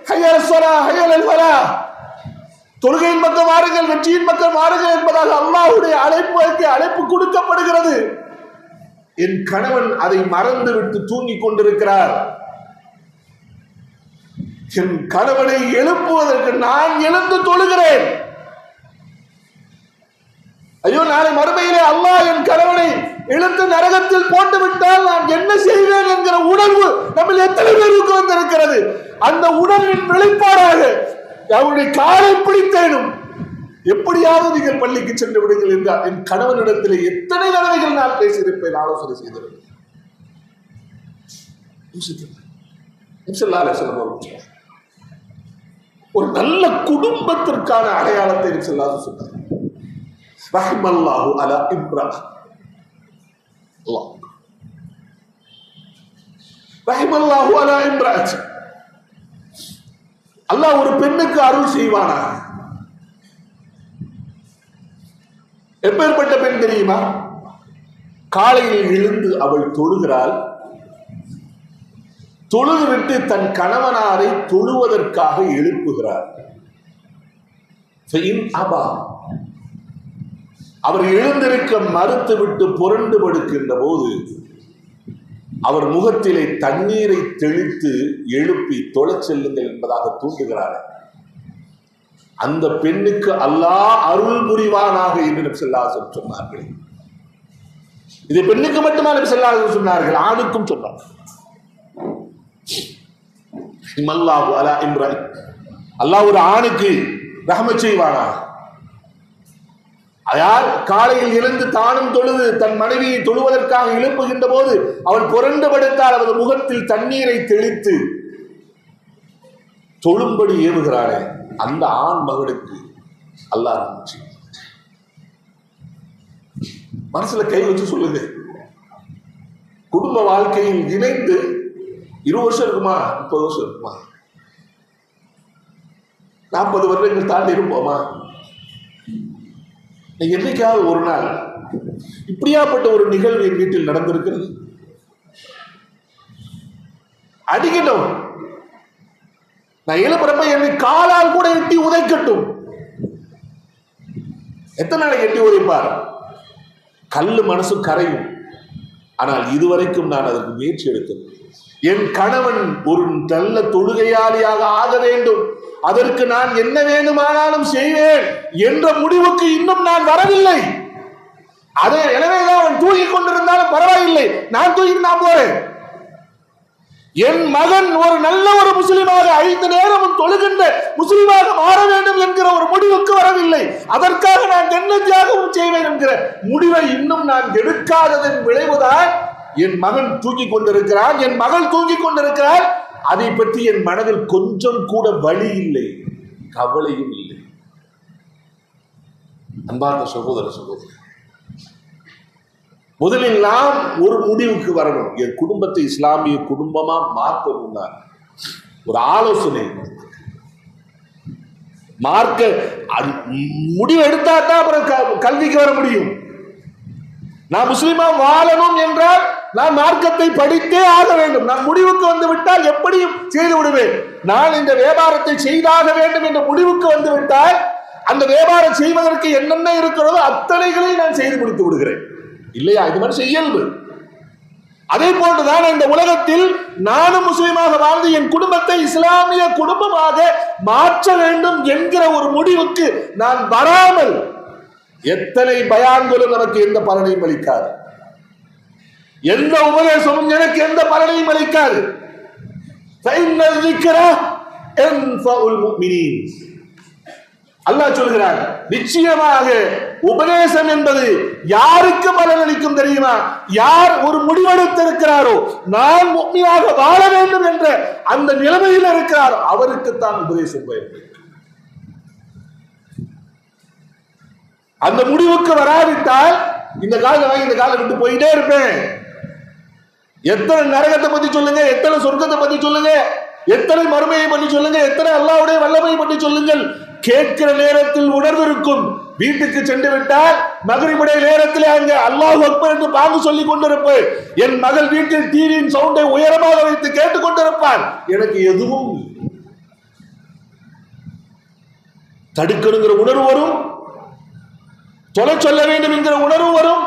ஹய்யல் ஸலா ஹய்யல் ஃபலா, தொழுகையின் பக்கம் வாருங்கள், வெற்றியின் பக்கம் வாருங்கள் என்பதாக அல்லாஹ்வுடைய அழைப்பு கொடுக்கப்படுகிறது. என் கணவன் அதை மறந்து விட்டு தூங்கிக் கொண்டிருக்கிறார். என் கணவனை எழுப்புவதற்கு நான் எழுந்து தொழுகிறேன். ஐயோ, நாளை மறுமையிலே அல்லாஹ் என் கணவனை எழுந்து நரகத்தில் போட்டு விட்டால் நான் என்ன செய்வேன் என்கிற உணர்வு நம்ம எத்தனை பேருக்கு வந்திருக்கிறது. அந்த உணர்வின் வெளிப்பாடாக அவருடைய காலை பிடித்தேனும் எப்படியாவது நீங்கள் பள்ளிக்கு சென்று விடுங்கள் என்றால் என் கணவனிடத்தில் எத்தனை தடவைகள் நான் பேசியிருப்பேன், ஆலோசனை செய்திருப்பேன். ஒரு நல்ல குடும்பத்திற்கான அடையாளத்தை சொல்லாது சொன்னார். ரஹ்மல்லாஹு அலா இம்ரா, ரஹ்மல்லாஹு அலா இம்ரா, அல்லாஹ் ஒரு பெண்ணுக்கு அருள் செய்வானா? எப்பேற்பட்ட பெண் தெரியுமா? காலையில் எழுந்து அவள் தொழுகிறாள், தொழுதுவிட்டு தன் கணவனாரை தொழுவதற்காக எழுப்புகிறார். அவர் எழுந்திருக்க மறுத்துவிட்டு புரண்டு படுக்கின்ற போது அவர் முகத்திலே தண்ணீரை தெளித்து எழுப்பி தொழச் செல்லுங்கள் என்பதாக தூண்டுகிறார். அந்த பெண்ணுக்கு அல்லாஹ் அருள் புரிவானாக என்று நபி ஸல்லல்லாஹு அலைஹி வஸல்லம் சொன்னார்கள். இது பெண்ணுக்கு மட்டுமா நபி ஸல்லல்லாஹு அலைஹி வஸல்லம் சொன்னார்கள், ஆணுக்கும் சொன்னார்கள். அல்லாஹ் ஒரு ஆணுக்கு ரஹ்மத் செய்வானா? யார் காலையில் எழுந்து தானும் தொழுது தன் மனைவியை தொழுவதற்காக எழுப்புகின்ற போது அவள் புரண்டு படுத்தால் அவரது முகத்தில் தண்ணீரை தெளித்து தொழும்படி ஏவுகிறானே, அந்த ஆண் மகனுக்கு அல்லாஹ் ரஹ்மத் செய்வான். மனசுல கை வச்சு சொல்லுங்க. குடும்ப வாழ்க்கையில் இணைந்து 20 வருஷம் இருக்குமா, 30 வருஷம் இருக்குமா, 40 வருடங்கள் தாண்டி இருப்போமா? என்னைக்காவது ஒரு நாள் இப்படியாப்பட்ட ஒரு நிகழ்வு என் வீட்டில் நடந்திருக்கிறது? அடிக்கட்டும், நான் எழுப்புறப்ப என்னை காலால் கூட எட்டி உதைக்கட்டும். எத்தனை நாளைக்கு எட்டி உதைப்பார்? கல்லு மனசு கரையும். ஆனால் இதுவரைக்கும் நான் அதற்கு முயற்சி எடுத்தேன். என் கணவன் ஒரு நல்ல தொழுகையாளியாக ஆக வேண்டும், அதற்கு நான் என்ன வேண்டுமானாலும் செய்வேன் என்ற முடிவுக்கு இன்னும் நான் வரவில்லை. அதே எனவேதான் அவன் தூங்கிக் கொண்டிருந்தாலும் பரவாயில்லை, நான் தூங்கிட்டு நான் போறேன். என் மகன் ஒரு நல்ல ஒரு முஸ்லிமாக 5 நேரமும் தொழுகின்ற முஸ்லிமாக மாற வேண்டும் என்கிற ஒரு முடிவுக்கு வரவில்லை. அதற்காக நான் என்ன தியாகமும் செய்வேன் என்கிற முடிவை இன்னும் நான் எடுக்காததன் விளைவுதான் என் மகன் தூங்கிக் கொண்டிருக்கிறான், என் மகள் தூங்கிக் கொண்டிருக்கிறார். அதை பற்றி என் மனதில் கொஞ்சம் கூட வலி இல்லை, கவலையும் இல்லை. அன்பார்ந்த சகோதர சகோதரி, முதலில் நாம் ஒரு முடிவுக்கு வரணும். என் குடும்பத்தை இஸ்லாமிய குடும்பமா மாற்றணும். ஒரு ஆலோசனை மார்க்க முடிவு எடுத்தா தான் அப்புறம் கல்விக்கு வர முடியும். நான் முஸ்லிமா வாழணும் என்றால் நான் மார்க்கத்தை படித்தே ஆக வேண்டும். நான் முடிவுக்கு வந்து விட்டால் எப்படியும் செய்து விடுவேன். நான் இந்த வியாபாரத்தை செய்தாக வேண்டும் என்ற முடிவுக்கு வந்து விட்டால் அந்த வியாபாரம் செய்வதற்கு என்னென்ன இருக்கிறதோ அத்தனைகளை நான் செய்து முடித்து விடுகிறேன். இல்லையா? இது மனுஷன் இயல்பு. அதே போன்றுதான் இந்த உலகத்தில் நானும் முஸ்லிமாக வாழ்ந்து என் குடும்பத்தை இஸ்லாமிய குடும்பமாக மாற்ற வேண்டும் என்கிற ஒரு முடிவுக்கு நான் வராமல் எத்தனை பயான்களும் நமக்கு எந்த பலனையும் அளிக்காது, எந்த உபதேசமும் எனக்கு எந்த பலனையும் அளிக்காது. அல்லாஹ் சொல்கிறார், நிச்சயமாக உபதேசம் என்பது யாருக்கு பலனளிக்கும் தெரியுமா? யார் ஒரு முடிவெடுத்திருக்கிறாரோ, நான் முக்மீனாக வாழ வேண்டும் என்ற அந்த நிலைமையில் இருக்கிறாரோ அவருக்குத்தான் உபதேசம் பயன்படும். அந்த முடிவுக்கு வராவிட்டால் இந்த காலம் வாங்கி இந்த காலம் விட்டு போயிட்டே இருப்பேன். எத்தனை நரகத்தை பத்தி சொல்லுங்க, எத்தனை சொர்க்கத்தை பத்தி சொல்லுங்க, எத்தனை மறுமையை பற்றி சொல்லுங்க, எத்தனை அல்லாஹ்வுடைய வல்லமையை பற்றி சொல்லுங்கள். கேட்கிற நேரத்தில் உணர்வு இருக்கும். வீட்டுக்கு சென்று விட்டால் மகரிபுடைய நேரத்தில் அங்கே அல்லாஹ் அக்பர் என்று பாங்கு சொல்லிக் கொண்டிருப்பேன். என் மகள் வீட்டில் டிவியின் சவுண்டை உயரமாக வைத்து கேட்டுக் கொண்டிருப்பான். எனக்கு எதுவும் தடுக்கணுங்கிற உணர்வு வரும், தொலை சொல்ல வேண்டும் என்கிற உணர்வு வரும்.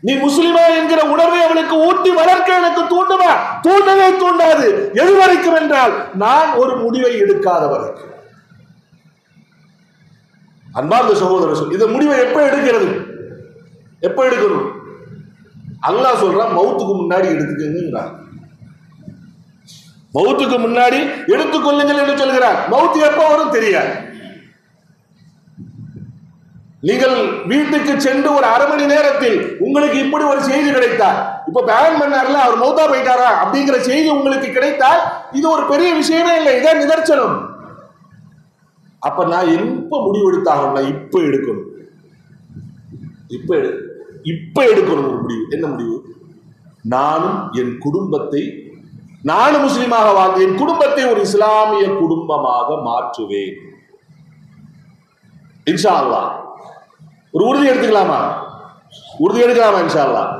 நீ முஸ்லிமா என்கிற உணர்வை அவளுக்கு ஊட்டி வளர்க்க எனக்கு தூண்டுமா? தூண்டவே தூண்டாது. எது வரைக்கும் என்றால் நான் ஒரு முடிவை எடுக்காத வரைக்கும். அன்பார்ந்த சகோதரர், இந்த முடிவை எப்ப எடுக்கிறது? எப்ப எடுக்கணும்? அல்லாஹ் சொல்றான், மௌத்துக்கு முன்னாடி எடுத்துக்கங்க. மௌத்துக்கு முன்னாடி எடுத்துக்கொள்ளுங்கள் என்று சொல்கிறார். மௌத்து எப்ப வரும் தெரியாது. நீங்கள் வீட்டுக்கு சென்று ஒரு அரை மணி நேரத்தில் உங்களுக்கு இப்படி ஒரு செய்தி கிடைத்தால், இப்ப பேன் பண்ணார்ல அவர் மௌத்தா போயிட்டாரா அப்படிங்கிற செய்தி உங்களுக்கு கிடைத்தால் இது ஒரு பெரிய விஷயமே இல்லை, இதான் நிதர்சனம். அப்ப நான் எப்ப முடிவெடுத்தாகணும்? நான் இப்ப எடுக்கணும். இப்ப எடுக்கணும் ஒரு முடிவு. என்ன முடிவு? நானும் என் குடும்பத்தை, நானும் முஸ்லிமாக வாழ்ந்து என் குடும்பத்தை ஒரு இஸ்லாமிய குடும்பமாக மாற்றுவேன். இன்ஷா அல்லாஹ். ஒரு உறுதி எடுத்துக்கலாமா? உறுதி எடுக்கலாமா? இன்ஷா அல்லாஹ்.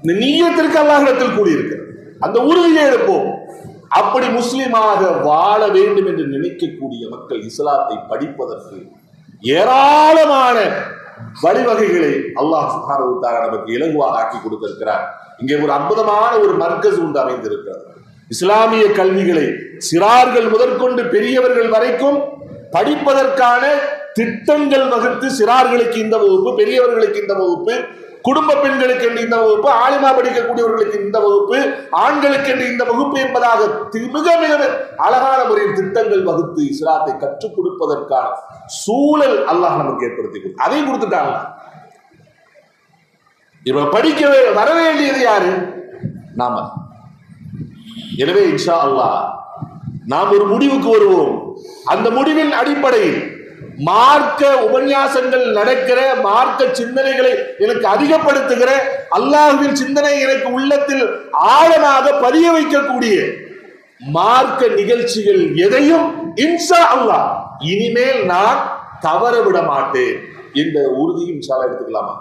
இந்த நிய்யத்திற்கு அல்லாஹ்விடத்தில் கூடியிருக்கு. அந்த உறுதியை எடுப்போம். அப்படி முஸ்லிமாக வாழ வேண்டும் என்று நினைக்கக்கூடிய மக்கள் இஸ்லாத்தை படிப்பதற்கு ஏராளமான வழிவகைகளை அல்லாஹ் சுப்ஹானஹு வ தஆலா நமக்கு இலகுவாக ஆக்கி கொடுத்திருக்கிறார். இங்கே ஒரு அற்புதமான ஒரு மர்கஸ் ஒன்று அமைந்திருக்கிறது. இஸ்லாமிய கல்விகளை சிறார்கள் முதற்கொண்டு பெரியவர்கள் வரைக்கும் படிப்பதற்கான திட்டங்கள் வகுத்து சிறார்களுக்கு இந்த வகுப்பு, பெரியவர்களுக்கு இந்த வகுப்பு, குடும்ப பெண்களுக்கு என்று இந்த வகுப்பு, ஆலிமா படிக்கக்கூடியவர்களுக்கு இந்த வகுப்பு, ஆண்களுக்கு என்று இந்த வகுப்பு என்பதாக மிக மிக அழகான முறையில் திட்டங்கள் வகுத்து இஸ்லாத்தை கற்றுக் கொடுப்பதற்கான சூழல் அல்லாஹ் நமக்கு ஏற்படுத்தி அதையும் கொடுத்துட்டாங்க. இவன் படிக்க வர வேண்டியது யாரு? நாம. எனவே இன்ஷா அல்லாஹ் நாம் ஒரு முடிவுக்கு வருவோம். அந்த முடிவின் அடிப்படையில் மார்க்க உபன்யாசங்கள் நடக்கிற, மார்க்க சிந்தனைகளை எனக்கு அதிகப்படுத்துகிற, அல்லாஹ்வின் சிந்தனை எனக்கு உள்ளத்தில் ஆழமாக பதிய வைக்கக்கூடிய மார்க்க நிகழ்ச்சிகள் எதையும் இன்ஷா அல்லாஹ் இனிமேல் நான் தவற விட மாட்டேன் என்ற உறுதியும் இன்ஷா அல்லாஹ் எடுத்துக்கலாமா?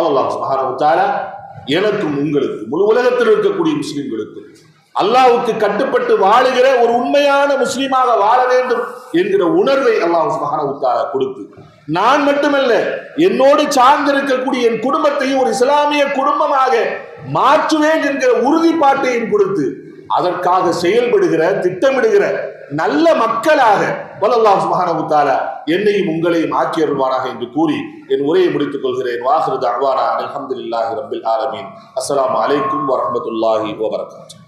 அல்லாஹ் சுப்ஹானஹு வ தஆலா எனக்கும் உங்களுக்கு முழு உலகத்தில் இருக்கக்கூடிய முஸ்லிம்களுக்கு அல்லாஹ்வுக்கு கட்டுப்பட்டு வாழுகிற ஒரு உண்மையான முஸ்லீமாக வாழ வேண்டும் என்கிற உணர்வை அல்லாஹ் சுப்ஹானஹு வ தஆலா கொடுத்து, நான் மட்டுமல்ல என்னோடு சார்ந்திருக்கக்கூடிய என் குடும்பத்தையும் ஒரு இஸ்லாமிய குடும்பமாக மாற்றுவேன் என்கிற உறுதிப்பாட்டையும் கொடுத்து அதற்காக செயல்படுகிற, திட்டமிடுகிற நல்ல மக்களாக அல்லாஹ் சுப்ஹானஹு வ தஆலா என்னையும் உங்களையும் ஆக்கி அருள்வானாக என்று கூறி என் உரையை முடித்துக் கொள்கிறேன். வாஹிரு தஅவானா அல்ஹம்துலில்லாஹி ரப்பில் ஆலமீன். அஸ்ஸலாமு அலைக்கும் வரஹ்மத்துல்லாஹி வபரகாத்துஹு.